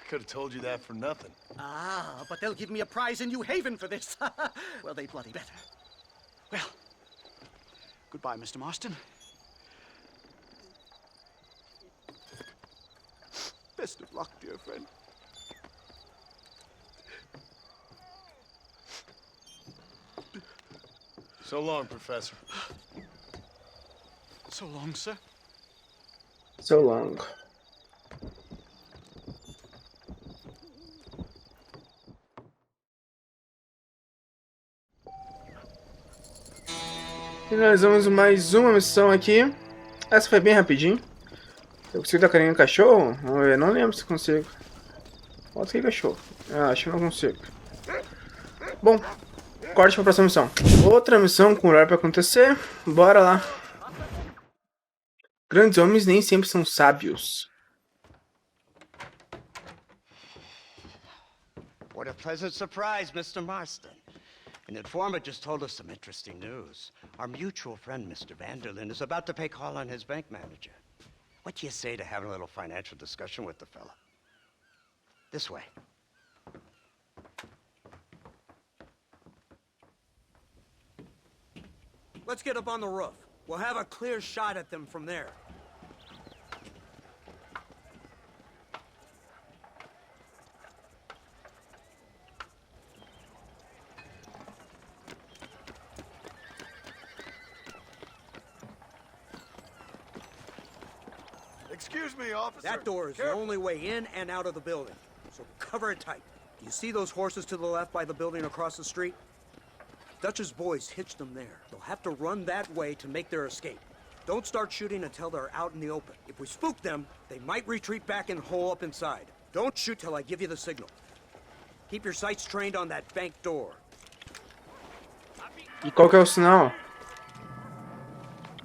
could have told you that for nothing. Ah, but they'll give me a prize in New Haven for this. Well, they bloody better. Well, goodbye, Mr. Marston. Best of luck, dear friend. So long, Professor. So long, sir. So long. Finalizamos mais uma missão aqui. Essa foi bem rapidinho. Eu consigo dar carinho no cachorro? Vamos ver, não lembro se consigo. Bota aqui, cachorro. Ah, acho que não consigo. Bom, corte para a próxima missão. Outra missão com horário para acontecer. Bora lá. Grandes homens nem sempre são sábios. What a pleasant surprise, Mr. Marston. An informant just told us some interesting news. Our mutual friend, Mr. Vanderlyn, is about to pay call on his bank manager. What do you say to having a little financial discussion with the fella? This way. Let's get up on the roof. We'll have a clear shot at them from there. Excuse me, officer. That door is the only way in and out of the building, so cover it tight. Do you see those horses to the left by the building across the street? Dutch's boys hitched them there. They'll have to run that way to make their escape. Don't start shooting until they're out in the open. If we spook them, they might retreat back and hole up inside. Don't shoot till I give you the signal. Keep your sights trained on that bank door. E qual que é o sinal?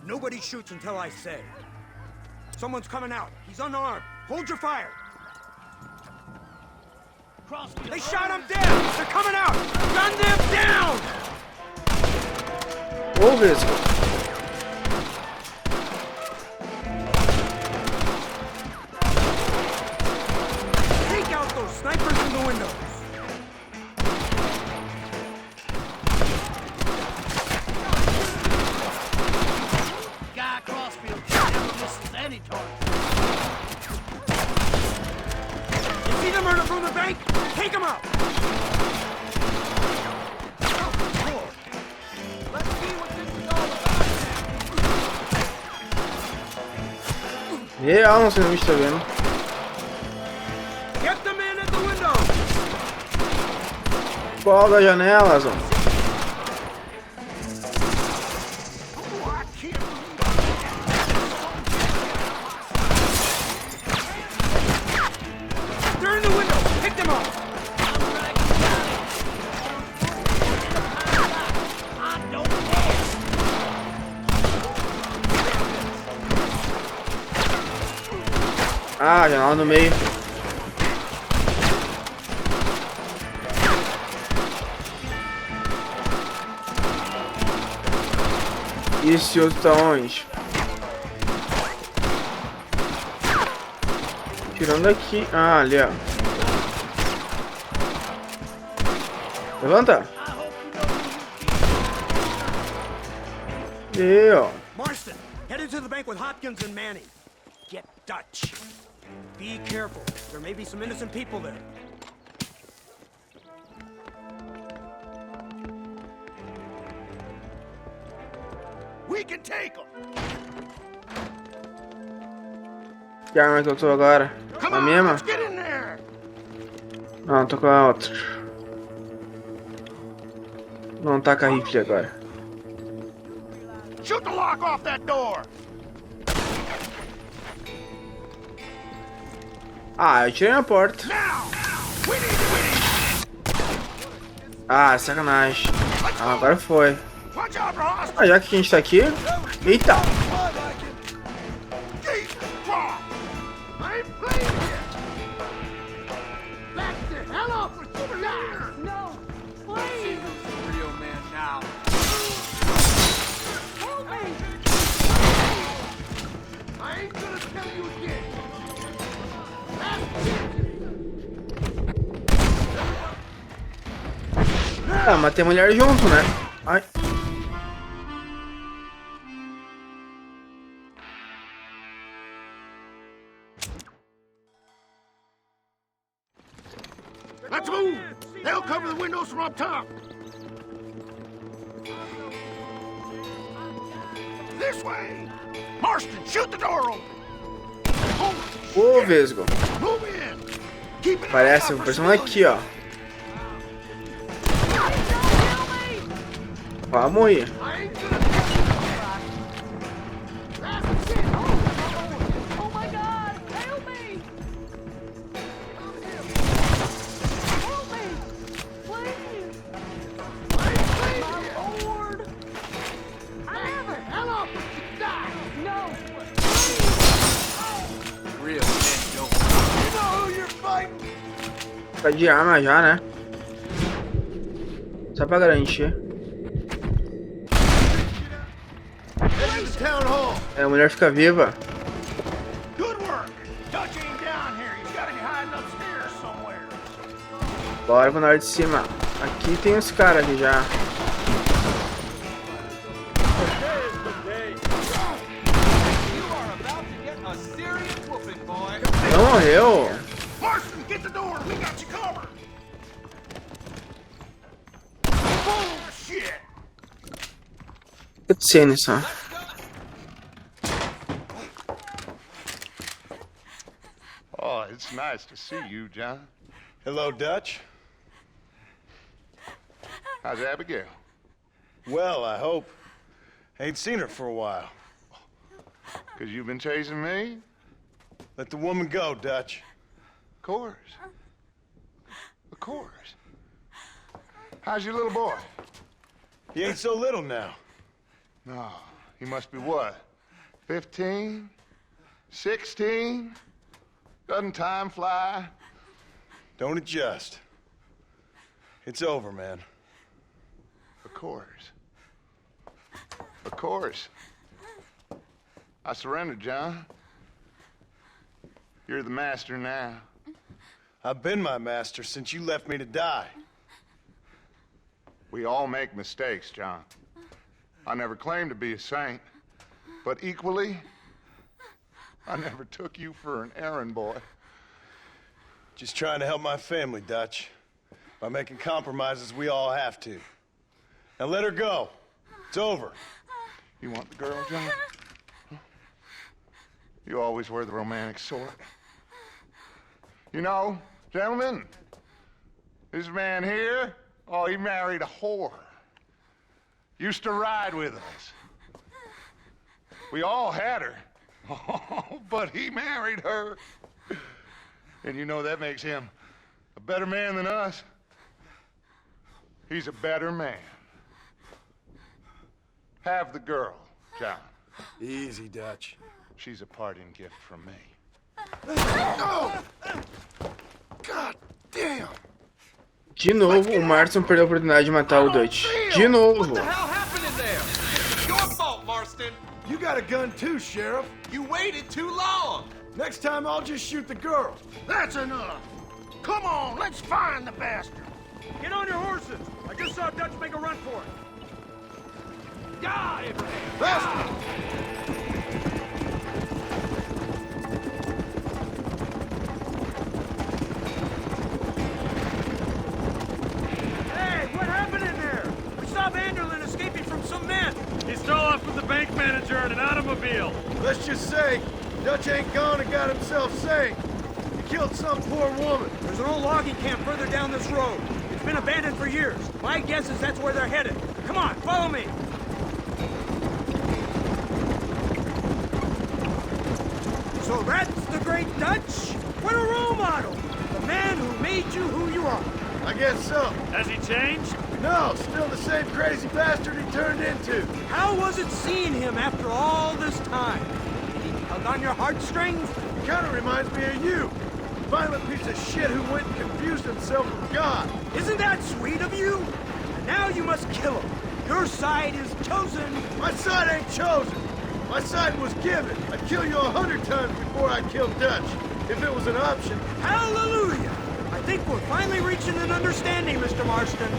Nobody shoots until I say. Someone's coming out. He's unarmed. Hold your fire. They shot him down! They're coming out! Gun them down! Ô, Vesgo. Take out those snipers in the windows! Guy Crossfield never misses any target. You see the murder from the bank? Take him out! Let's see what this is all about. Real, não sei se está vendo. Get the man at the window! Qual das janelas, ó? They're in the window! Pick them up! Ah, janela no meio. E esse outro tá onde? Tirando aqui. Ah, ali, ó. Levanta. E ó. Marston, headed to the bank with Hopkins and Manning. Get Dutch. Be careful. There may be some innocent people there. We can take them. Que arma que eu tô agora? Come A on, mesma? let's get in there. Não, tô com a outra. Não tá com a rifle agora. Shoot the lock off that door. Ah, eu tirei na porta. Ah, sacanagem. Ah, agora foi. Ah, já que a gente tá aqui... Eita! Ah, matei a mulher junto, né? Ai. Let's move! They'll cover the windows from up top! This way! Marston, shoot the door open! Ô, Vesgo. Move in! Keep it Parece um aqui, ó. Vai morrer. Tá de arma já, né? Só pra garantir. É, a mulher fica viva. Bora pro norte de cima. Aqui tem os caras aqui já. Não morreu. Cutscene só. Oh, it's nice to see you, John. Hello, Dutch. How's Abigail? Well, I hope. Ain't seen her for a while. 'Cause you've been chasing me? Let the woman go, Dutch. Of course. Of course. How's your little boy? He ain't so little now. No, he must be what? 15? 16? Doesn't time fly? Don't adjust. It's over, man. Of course. Of course. I surrendered, John. You're the master now. I've been my master since you left me to die. We all make mistakes, John. I never claimed to be a saint, but equally, I never took you for an errand boy. Just trying to help my family, Dutch. By making compromises we all have to. Now let her go. It's over. You want the girl, John? Huh? You always were the romantic sort. You know, gentlemen, this man here, oh, he married a whore. Used to ride with us. We all had her. Oh, but he married her. And you know that makes him a better man than us. He's a better man. Have the girl, John. Easy, Dutch. She's a parting gift from me. No! God damn! De novo, o Marston perdeu a oportunidade de matar o Dutch. De novo. What the hell happened in there? It's your fault, Marston. You got a gun too, Sheriff. You waited too long. Next time I'll just shoot the girl. That's enough! Come on, let's find the bastard! Get on your horses. I just saw Dutch make a run for it. Die, Abraham. Bastard! Hey, what happened in there? We saw Vanderlyn escaping from some men. He stole off with the bank manager in an automobile. Let's just say, Dutch ain't gone and got himself saved. He killed some poor woman. There's an old logging camp further down this road. It's been abandoned for years. My guess is that's where they're headed. Come on, follow me. So that's the great Dutch? What a role model! The man who made you who you are. I guess so. Has he changed? No, still the same crazy bastard he turned into. How was it seeing him after all this time? He hug on your heartstrings? He kind of reminds me of you. Violent piece of shit who went and confused himself with God. Isn't that sweet of you? And now you must kill him. Your side is chosen. My side ain't chosen. My side was given. I'd kill you 100 times before I killed Dutch. If it was an option. Hallelujah! I think we're finally reaching an understanding, Mr. Marston.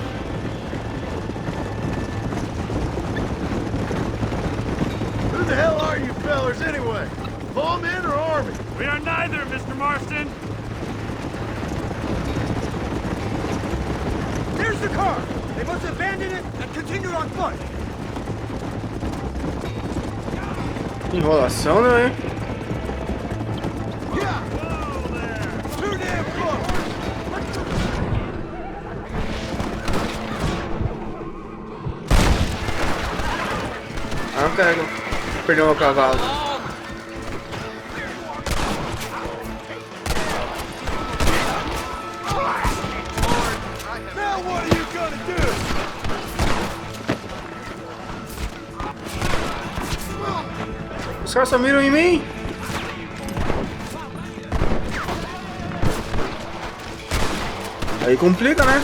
Who the hell are you fellers anyway? Lawmen or army? We are neither, Mr. Marston. There's the car. They must abandon it and continue on foot. Enrolação, né? Yeah! Too damn close! Ah, cara, perdeu meu cavalo. Now what are you gonna do? Os caras só miram em mim. Aí complica, né?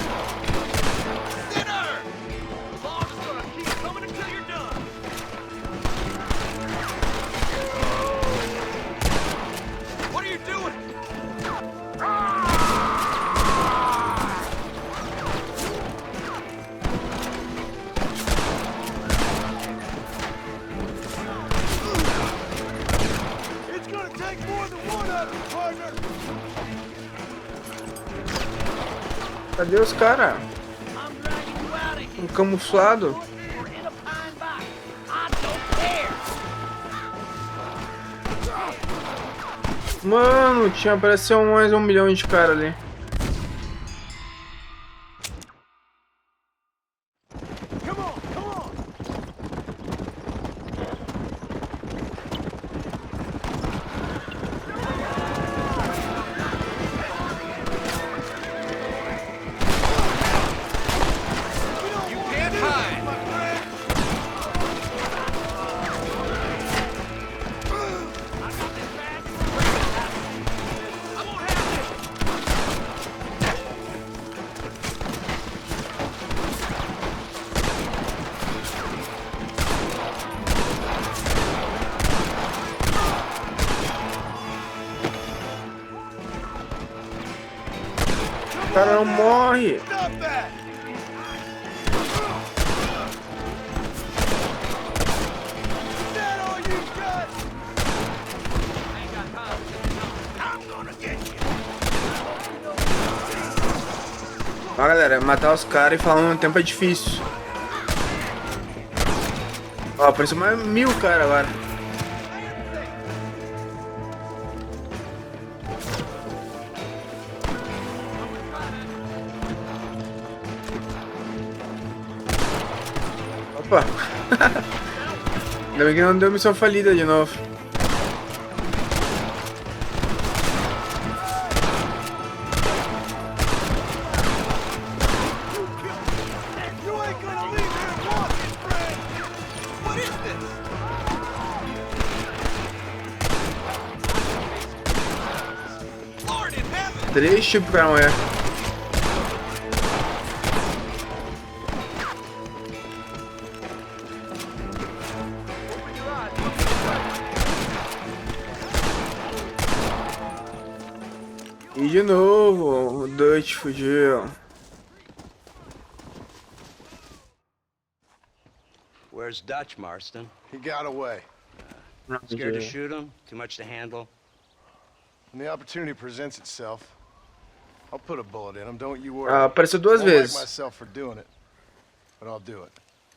Cadê os caras? Um camuflado. Mano, tinha aparecido mais 1 milhão de caras ali. O cara não morre. Ó, galera, matar os caras e falar ao mesmo tempo é difícil. Ó, apareceu mais 1000 caras agora. Opa! Ainda bem que não deu missão falida de novo. Três tipos pra mulher. E de novo, o Dutch fugiu. Where's Dutch, Marston? He got away. Scared to shoot him? Too much to handle? When the opportunity presents itself, I'll put a bullet in him, don't you worry. Apareceu duas Won't like vezes. myself for doing it, but I'll do it.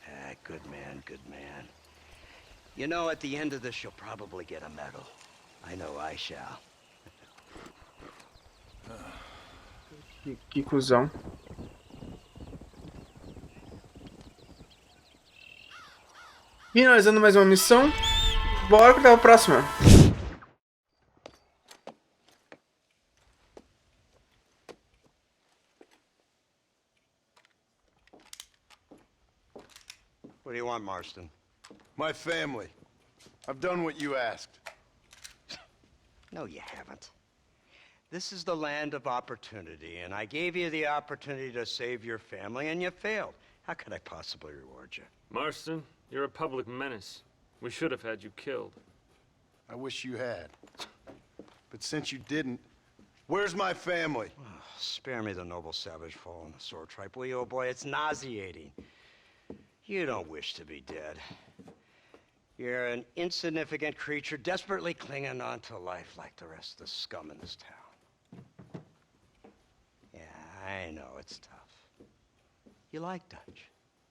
Ah, good man, good man. You know, at the end of this, you'll probably get a medal. I know I shall. Que cuzão. Finalizando mais uma missão. Bora para a próxima. What do you want, Marston? My family. I've done what you asked. No, you haven't. This is the land of opportunity, and I gave you the opportunity to save your family, and you failed. How could I possibly reward you? Marston, you're a public menace. We should have had you killed. I wish you had. But since you didn't, where's my family? Oh, spare me the noble savage fall on the sword tripe, will you, old boy? It's nauseating. You don't wish to be dead. You're an insignificant creature desperately clinging on to life like the rest of the scum in this town. Yeah, I know, it's tough. You like Dutch.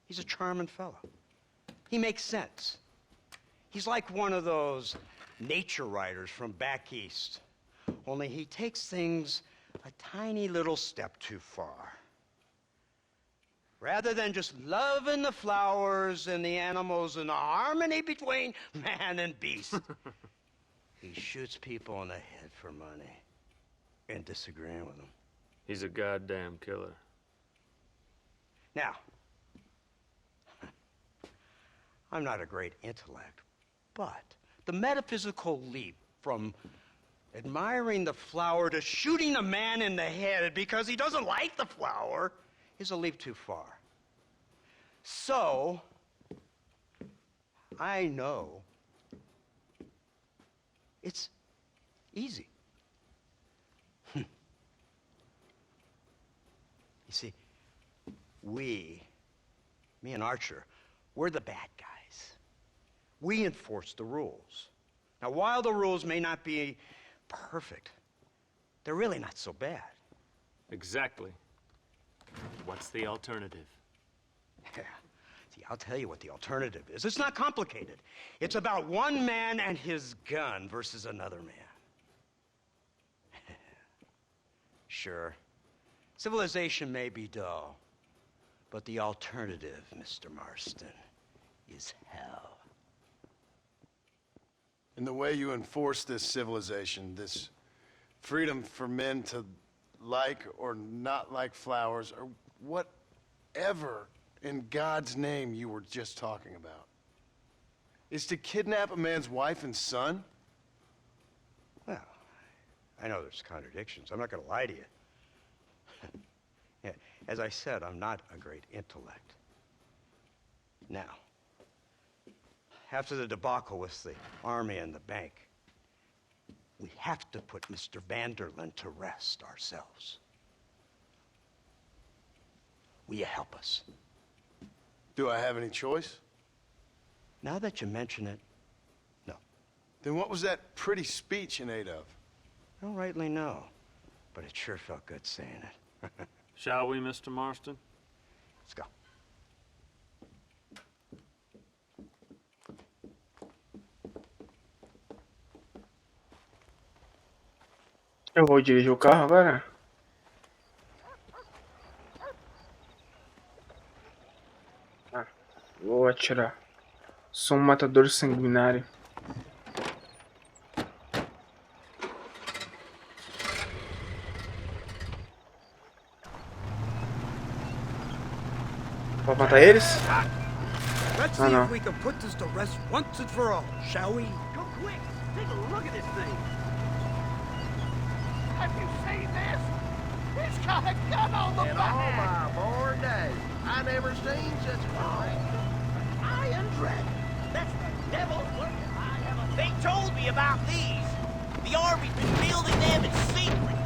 He's a charming fellow. He makes sense. He's like one of those nature writers from back east. Only he takes things a tiny little step too far. Rather than just loving the flowers and the animals and the harmony between man and beast, he shoots people in the head for money and disagreeing with them. He's a goddamn killer. Now, I'm not a great intellect, but the metaphysical leap from admiring the flower to shooting a man in the head because he doesn't like the flower is a leap too far. So, I know it's easy. You see, me and Archer, we're the bad guys. We enforce the rules. Now, while the rules may not be perfect, they're really not so bad. Exactly. What's the alternative? Yeah. See, I'll tell you what the alternative is. It's not complicated. It's about one man and his gun versus another man. Sure, civilization may be dull, but the alternative, Mr. Marston, is hell. And the way you enforce this civilization, this freedom for men to like or not like flowers, or whatever in God's name you were just talking about, is to kidnap a man's wife and son? Well, I know there's contradictions. I'm not going to lie to you. Yeah, as I said, I'm not a great intellect. Now, after the debacle with the army and the bank, we have to put Mr. Vanderlyn to rest ourselves. Will you help us? Do I have any choice? Now that you mention it, no. Then what was that pretty speech in aid of? I don't rightly know, but it sure felt good saying it. Shall we, Mr. Marston? Let's go. Eu vou dirigir o carro agora? Ah, vou atirar. Sou um matador sanguinário. Pode matar eles? Let's see if we can put this to rest once and for all, shall we? Go quick! Take a look at this thing! Have you seen this? He's got a gun on the back! all my born days, I never seen such a thing. Iron Dragon. That's the devil's work. They told me about these. The Army's been building them in secret.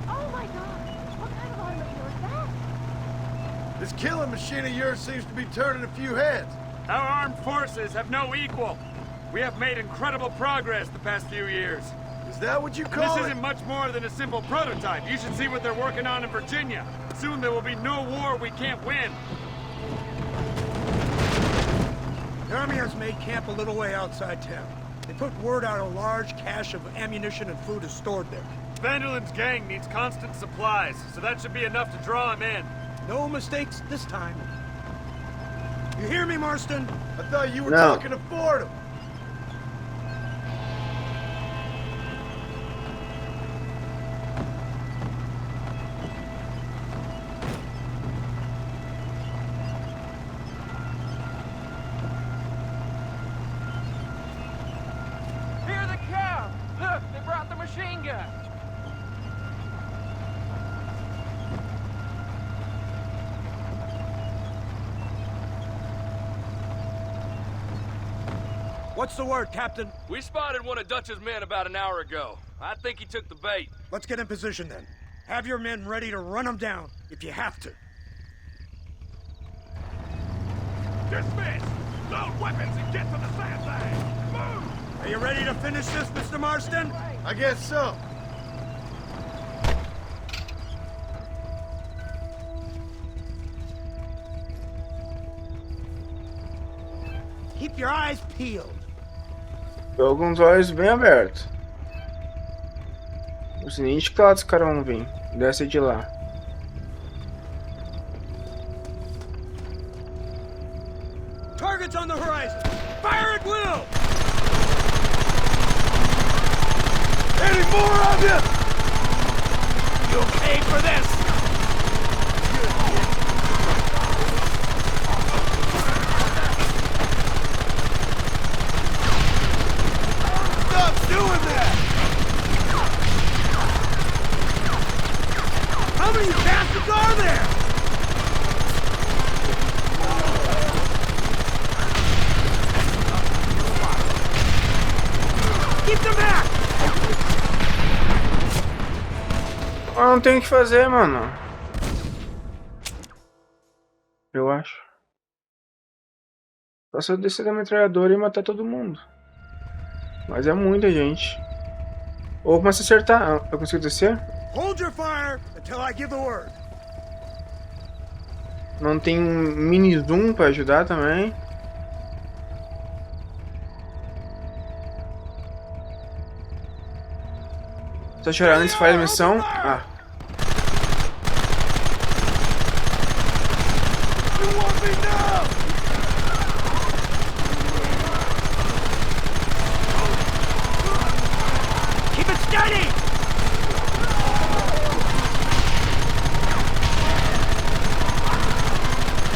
Oh my God! What kind of automobile is that? This killing machine of yours seems to be turning a few heads. Our armed forces have no equal. We have made incredible progress the past few years. Is that what you call This it? isn't much more than a simple prototype. You should see what they're working on in Virginia. Soon there will be no war we can't win. The Army has made camp a little way outside town. They put word out a large cache of ammunition and food is stored there. Vanderlyn's gang needs constant supplies, so that should be enough to draw him in. No mistakes this time. You hear me, Marston? I thought you were No. talking to Fordham. machine gun. What's the word, Captain? We spotted one of Dutch's men about an hour ago. I think he took the bait. Let's get in position then. Have your men ready to run them down if you have to. Dismiss! Load weapons and get to the sandbag! Move! Are you ready to finish this, Mr. Marston? I guess so. Keep your eyes peeled. Tô com os olhos bem abertos. O seguinte, que lado os caras vão vir? Desce de lá. Targets on the horizon. Fire at will. Any more of you? You'll pay for this. Stop doing that! How many bastards are there? Keep them back! Ah, não tem o que fazer, mano. Eu acho. Só se eu descer da metralhadora e matar todo mundo. Mas é muita gente. Ou começa a acertar. Eu consigo descer? Hold your fire until I give the word. Não tem um mini zoom pra ajudar também. Tá chorando antes faz a missão? Ah. You want me now? Keep it steady!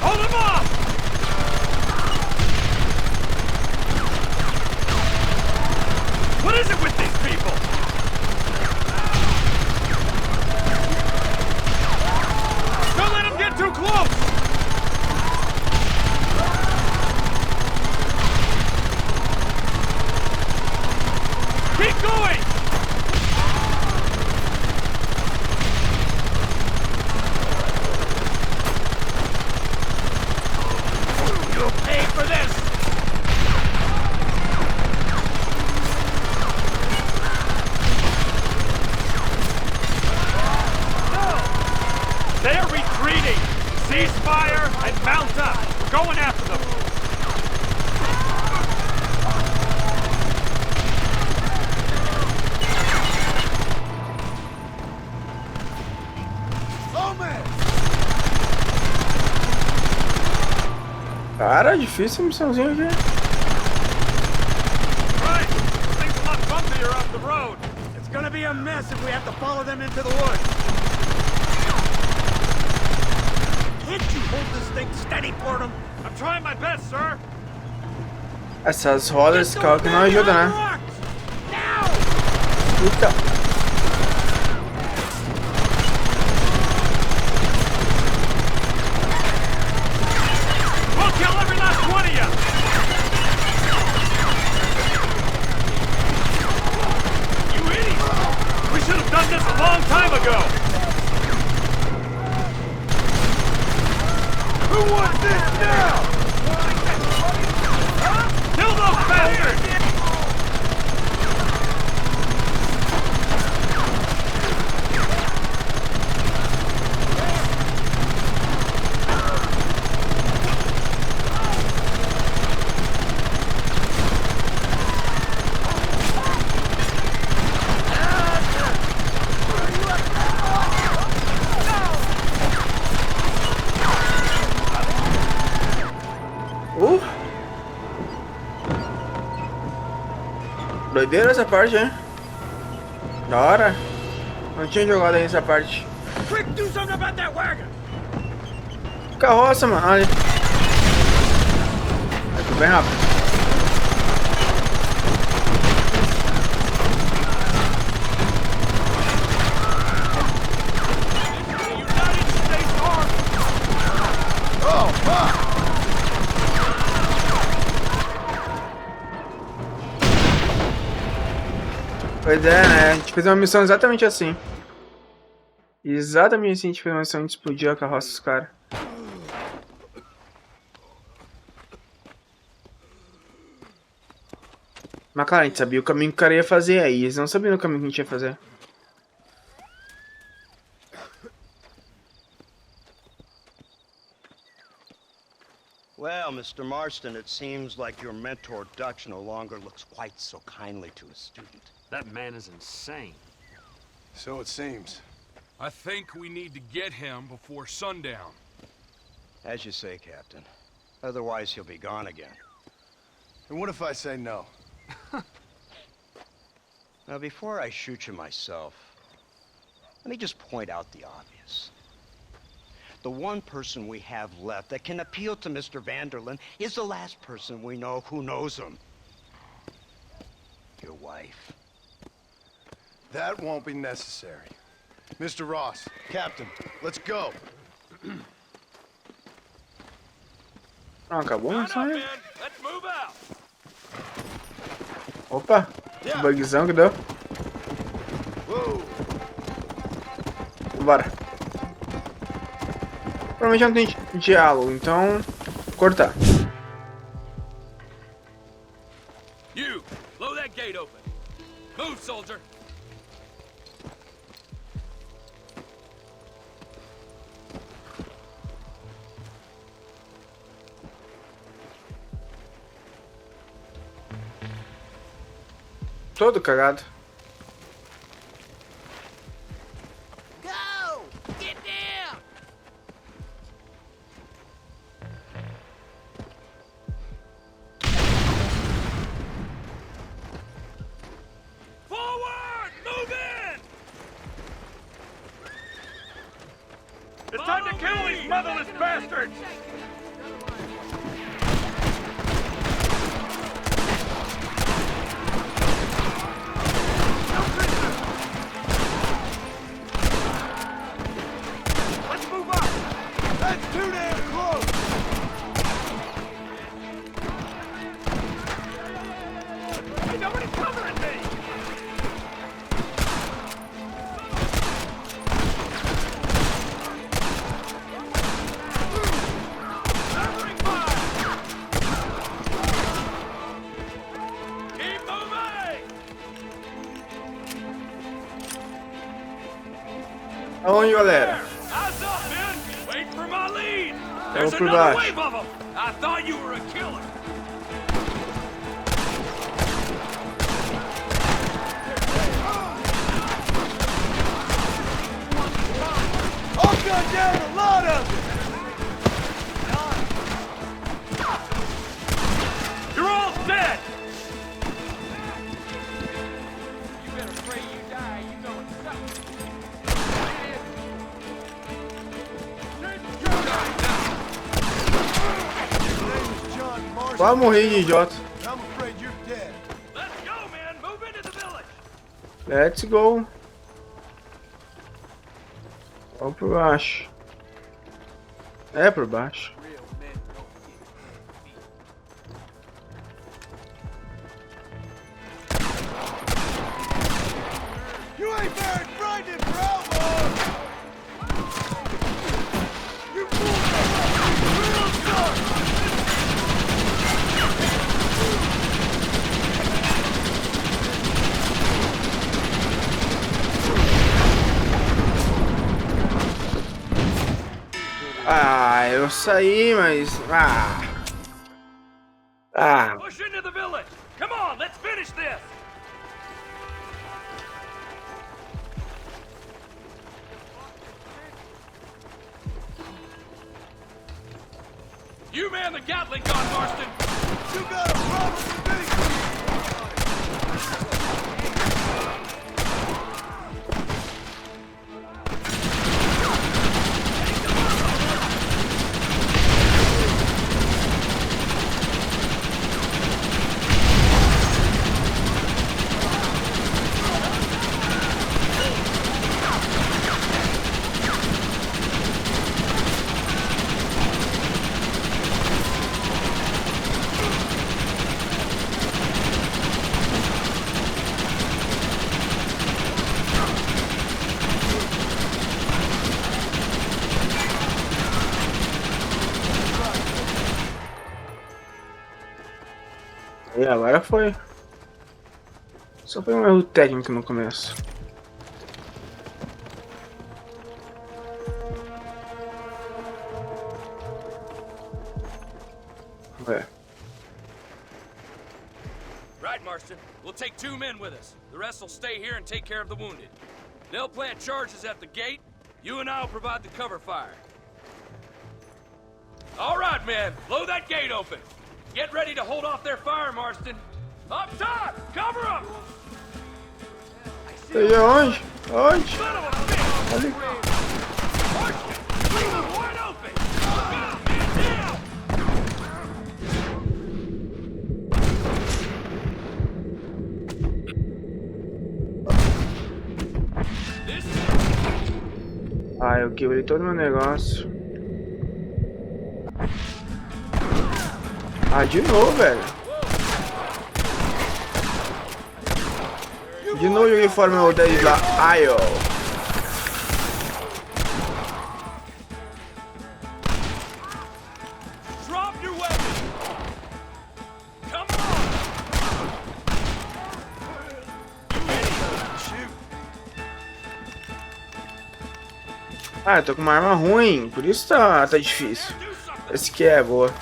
Hold him off! What is it with these people? Don't let them get too close! Keep going! You'll pay for this! They're retreating! Cease fire and mount up! We're going after them! Cara, difícil a missãozinha aqui. Right! This thing's a lot bumpier off the road! It's gonna be a mess if we have to follow them into the woods. Can't you hold this thing steady for them? I'm trying my best, sir! Essas rodas de carro que não ajudam, né? Eita! We'll kill every last one of you! You idiots! We should have done this a long time ago! Who wants this now? Kill those bastards! Doideira essa parte, hein? Da hora. Não tinha jogado aí essa parte. Quick, do something about that wagon! Carroça, mano. Ali. Vai bem rápido. Pois é, né? A gente fez uma missão exatamente assim. Exatamente assim, a gente fez uma missão de explodir a carroça dos caras. Mas claro, a gente sabia o caminho que o cara ia fazer aí. Eles não sabiam o caminho que a gente ia fazer. Well, Mr. Marston, it seems like your mentor Dutch no longer looks quite so kindly to his student. That man is insane. So it seems. I think we need to get him before sundown. As you say, Captain. Otherwise, he'll be gone again. And what if I say no? Now, before I shoot you myself, let me just point out the obvious. The one person we have left that can appeal to Mr. Vanderlyn is the last person we know who knows him. Your wife. That won't be necessary. Mr. Ross, Captain, let's go. Ah, acabou a missão, né? Let's move out. Opa, que bugzão que deu. Bora. Provavelmente não tem diálogo, então cortar. You, blow that gate open. Move, soldier. Todo cagado. Go! Get down! Forward! Move in! It's time to kill these motherless bastards! Let's move up! That's too damn close! Hey, nobody's covering me! Covering fire! Keep moving! Aonde, galera? Eyes up, men! Wait for my lead! Vamos There's por another baixo. wave of them! I thought you were a killer! I'll gun down a lot of them! You're all dead! You better pray you die, you know it's something. Vai morrer de idiota. I'm afraid you're dead. Let's go, man! Move into the village! Let's go. Vamos por baixo. É por baixo. You ain't very frightened for outlaws! You fools are real sharp! Ah, eu saí, mas... Ah, Push into the village! Come on, let's finish this! You man the Gatling gun, Marston! You got a problem with me! E agora foi. Só foi um erro técnico no começo. Ué. Right, Marston. We'll take 2 men with us. The rest will stay here and take care of the wounded. They'll plant charges at the gate. You and I'll provide the cover fire. All right, men. Blow that gate open. Get ready to hold off their fire, Marston. Up top! Cover up! E aí, onde? Onde? Ali. Wide open! Man down! Ah, eu quebrei todo meu negócio. Ah, de novo, velho. De novo joguei fora meu Holandês lá. Ai, ó. Drop your weapon! Come Ah, eu tô com uma arma ruim, por isso tá difícil. Esse aqui é boa.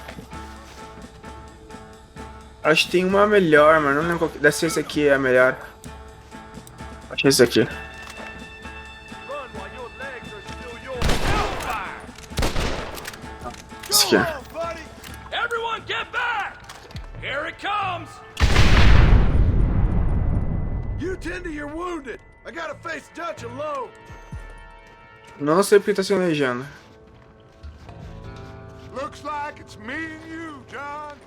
Acho que tem uma melhor, mas não lembro qual que... Deve ser esse aqui é a melhor. Acho que é esse aqui. Esse aqui é. Everyone get back! Here it comes! You tend to your wounded. I gotta face Dutch alone. Não sei porque tá sem legenda. Looks like it's me and you, John.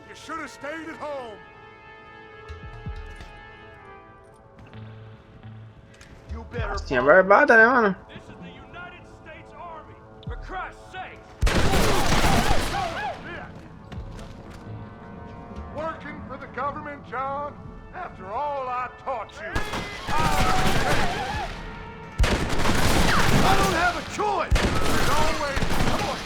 You should have stayed at home. You better. Assim é barbada, né, mano? This is the United States Army. For Christ's sake. Working for the government, John? After all I taught you. I don't have a choice. There's always a choice.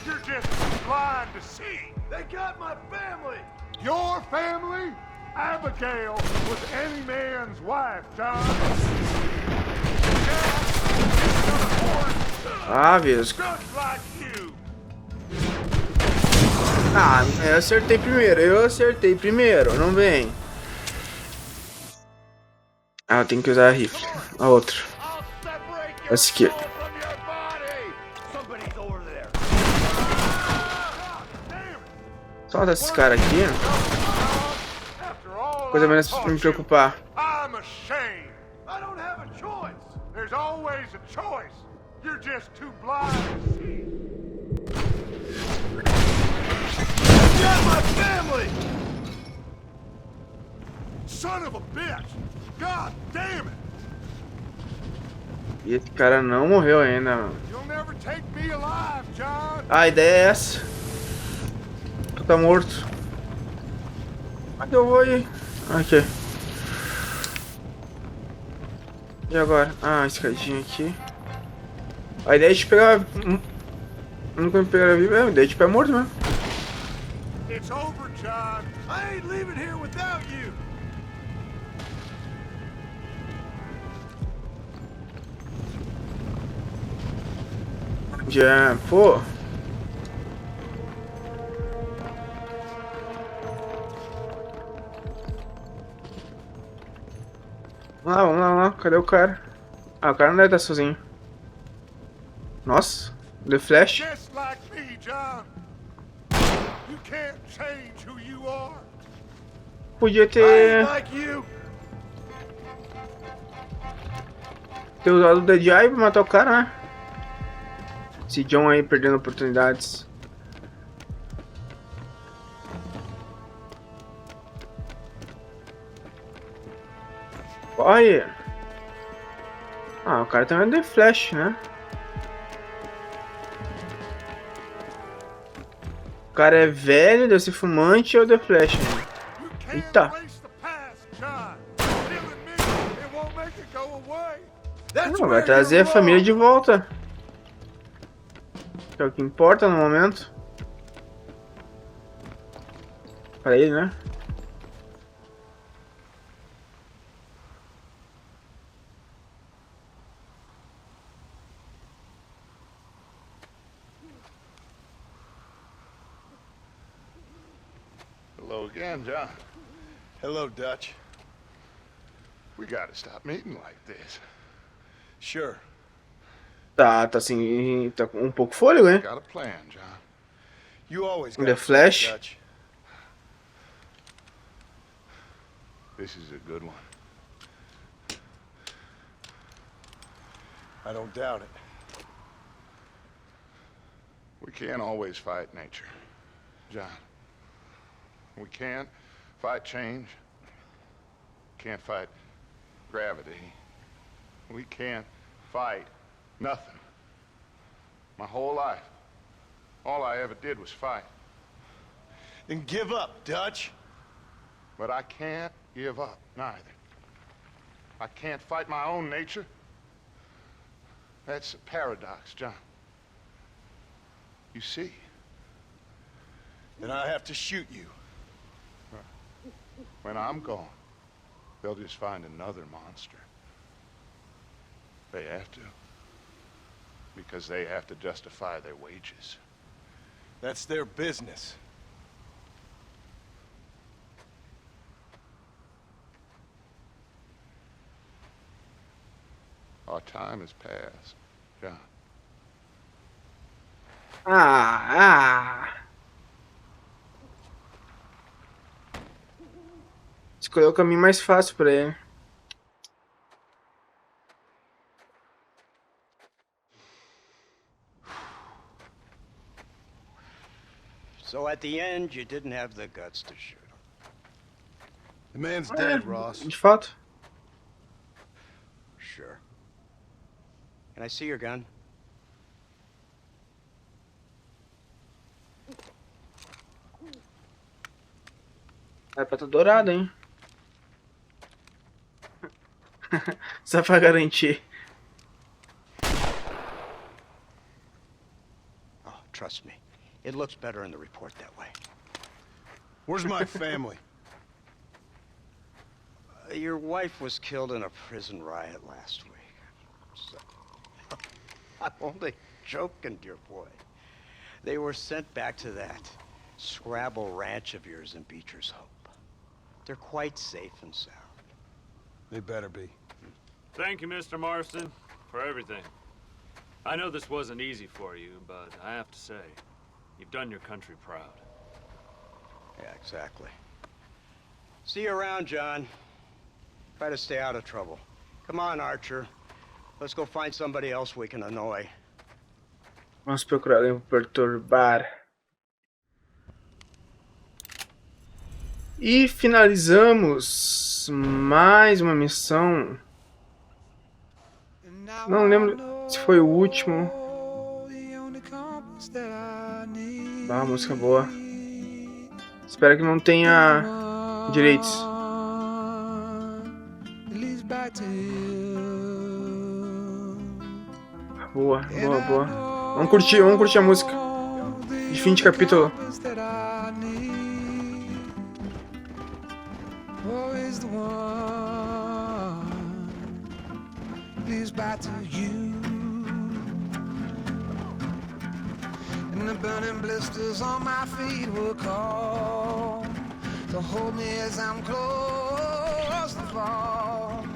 You're just blind to see. They got my family. Your family? Abigail was any man's wife, John. Ah, Vesco. Just like you. Ah, eu acertei primeiro, não vem. Ah, eu tenho que usar a rifle. A outra. Essa aqui. Solta esses caras aqui. Coisa menos pra me preocupar. I'm ashamed. I don't have a choice. There's always a choice. You're just too blind to see. Got my family. Son of a bitch. God damn it. E esse cara não morreu ainda, mano. You'll never take me alive, John. A ideia é essa. Tu tá morto. Onde eu vou ir? Aqui. E agora? Ah, escadinha aqui. A ideia é de pegar... Nunca me pegar vivo. A ideia é de pegar morto mesmo. It's over, John. I ain't leaving here without you. Já, pô. Vamos lá. Cadê o cara? Ah, o cara não deve estar sozinho. Nossa, The Flash. Just like me, John. You can't change who you are. Podia I ter ain't like you. usado o DJI pra matar o cara, né? Esse John aí perdendo oportunidades. Corre! Ah, o cara também é The Flash, né? O cara é velho, deve ser fumante ou The Flash, né? Eita! Não, vai trazer a família de volta. Que é o que importa no momento. Pra ele, né? Hello again, John. Hello, Dutch. We gotta stop meeting like this. Sure. Tá assim, tá com um pouco fôlego, né? Got a plan, John. You always got The a plan, Flash. Dutch. This is a good one. I don't doubt it. We can't always fight nature, John. We can't fight change. Can't fight gravity. We can't fight nothing. My whole life, all I ever did was fight. Then give up, Dutch. But I can't give up, neither. I can't fight my own nature. That's a paradox, John. You see? Then I have to shoot you. When I'm gone, they'll just find another monster. They have to. Because they have to justify their wages. That's their business. Our time has passed, John. Escolheu o caminho mais fácil pra ele. So at the end, you didn't have the guts to shoot him. The man's dead, Ross. De fato. Sure. Can I see your gun? É pra tá dourado, hein? Só pra garantir. Oh, trust me. It looks better in the report that way. Where's my family? Your wife was killed in a prison riot last week. So, I'm only joking, dear boy. They were sent back to that Scrabble ranch of yours in Beecher's Hope. They're quite safe and sound. They better be. Thank you, Mr. Marston, for everything. I know this wasn't easy for you, but I have to say, you've done your country proud. Yeah, exactly. See you around, John. Try to stay out of trouble. Come on, Archer. Let's go find somebody else we can annoy. Vamos procurar alguém pra perturbar. E finalizamos mais uma missão. Não lembro se foi o último. Ah, música boa. Espero que não tenha direitos. Boa, boa, boa. Vamos curtir a música de fim de capítulo. Back to you, and the burning blisters on my feet will call to hold me as I'm close to fall.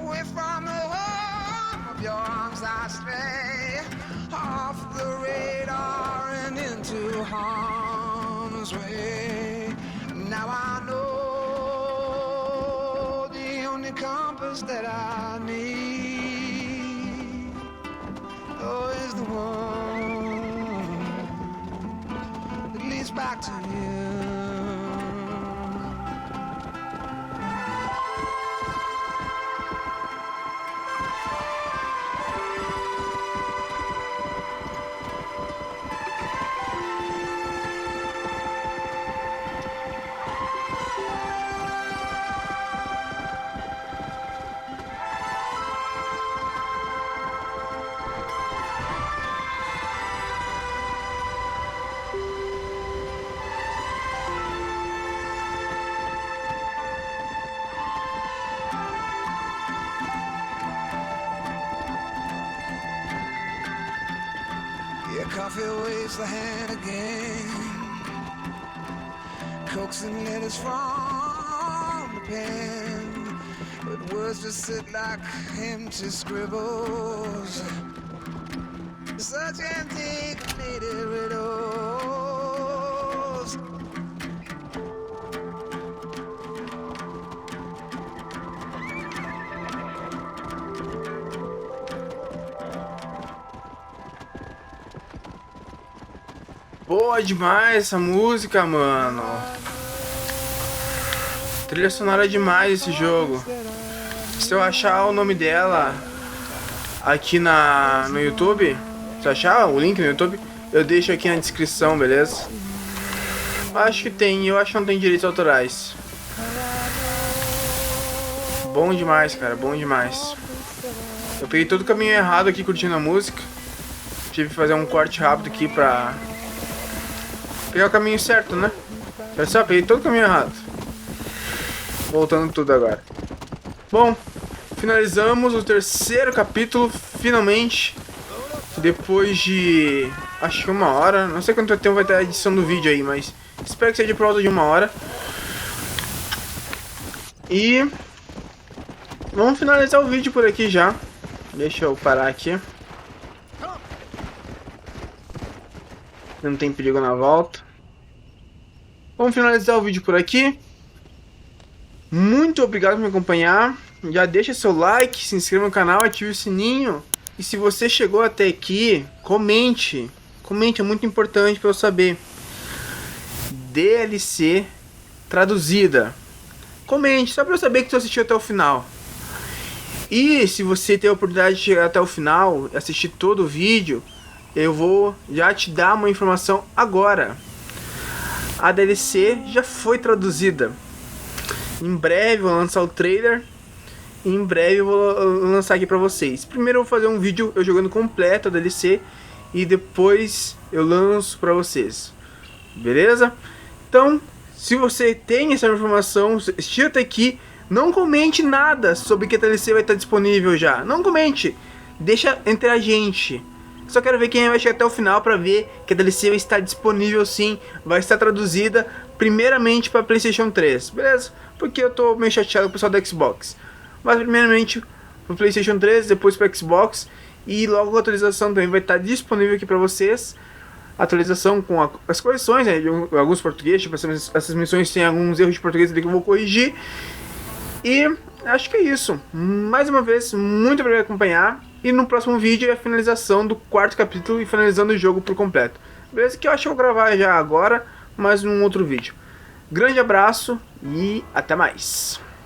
Away from the home of your arms I stray, off the radar and into harm's way. Now I know the only compass that I need is the one that leads back to you. coffee waves the hand again, coaxing letters from the pen, but words just sit like empty scribbles, such empty completed riddles. Boa demais essa música, mano. Trilha sonora demais esse jogo. Se eu achar o nome dela aqui no YouTube, se eu achar o link no YouTube, eu deixo aqui na descrição, beleza? Acho que tem, eu acho que não tem direitos autorais. Bom demais, cara, bom demais. Eu peguei todo o caminho errado aqui curtindo a música. Tive que fazer um corte rápido aqui pra pegar o caminho certo, né? Olha só, peguei todo o caminho errado. Voltando tudo agora. Bom, finalizamos o terceiro capítulo, finalmente. Depois de, acho que 1 hora. Não sei quanto tempo vai ter a edição do vídeo aí, mas espero que seja por volta de 1 hora. E vamos finalizar o vídeo por aqui já. Deixa eu parar aqui. Não tem perigo na volta. Vamos finalizar o vídeo por aqui. Muito obrigado por me acompanhar. Já deixa seu like, se inscreva no canal, ative o sininho. E se você chegou até aqui, comente. Comente, é muito importante para eu saber. DLC traduzida. Comente, só para eu saber que você assistiu até o final. E se você tem a oportunidade de chegar até o final, assistir todo o vídeo, eu vou já te dar uma informação agora. A DLC já foi traduzida. Em breve eu vou lançar o trailer. E em breve eu vou lançar aqui pra vocês. Primeiro eu vou fazer um vídeo eu jogando completo a DLC. E depois eu lanço pra vocês. Beleza? Então, se você tem essa informação, assistiu até aqui, não comente nada sobre que a DLC vai estar disponível já. Não comente. Deixa entre a gente. Só quero ver quem vai chegar até o final para ver que a DLC vai estar disponível sim, vai estar traduzida primeiramente para PlayStation 3, beleza? Porque eu tô meio chateado com o pessoal da Xbox. Mas primeiramente para PlayStation 3, depois para Xbox e logo a atualização também vai estar disponível aqui para vocês. Atualização com as correções, né, de alguns portugueses, tipo, essas missões tem alguns erros de português ali que eu vou corrigir. E acho que é isso. Mais uma vez, muito obrigado por acompanhar. E no próximo vídeo é a finalização do 4º capítulo e finalizando o jogo por completo. Beleza? Que eu acho que eu vou gravar já agora, mas num outro vídeo. Grande abraço e até mais.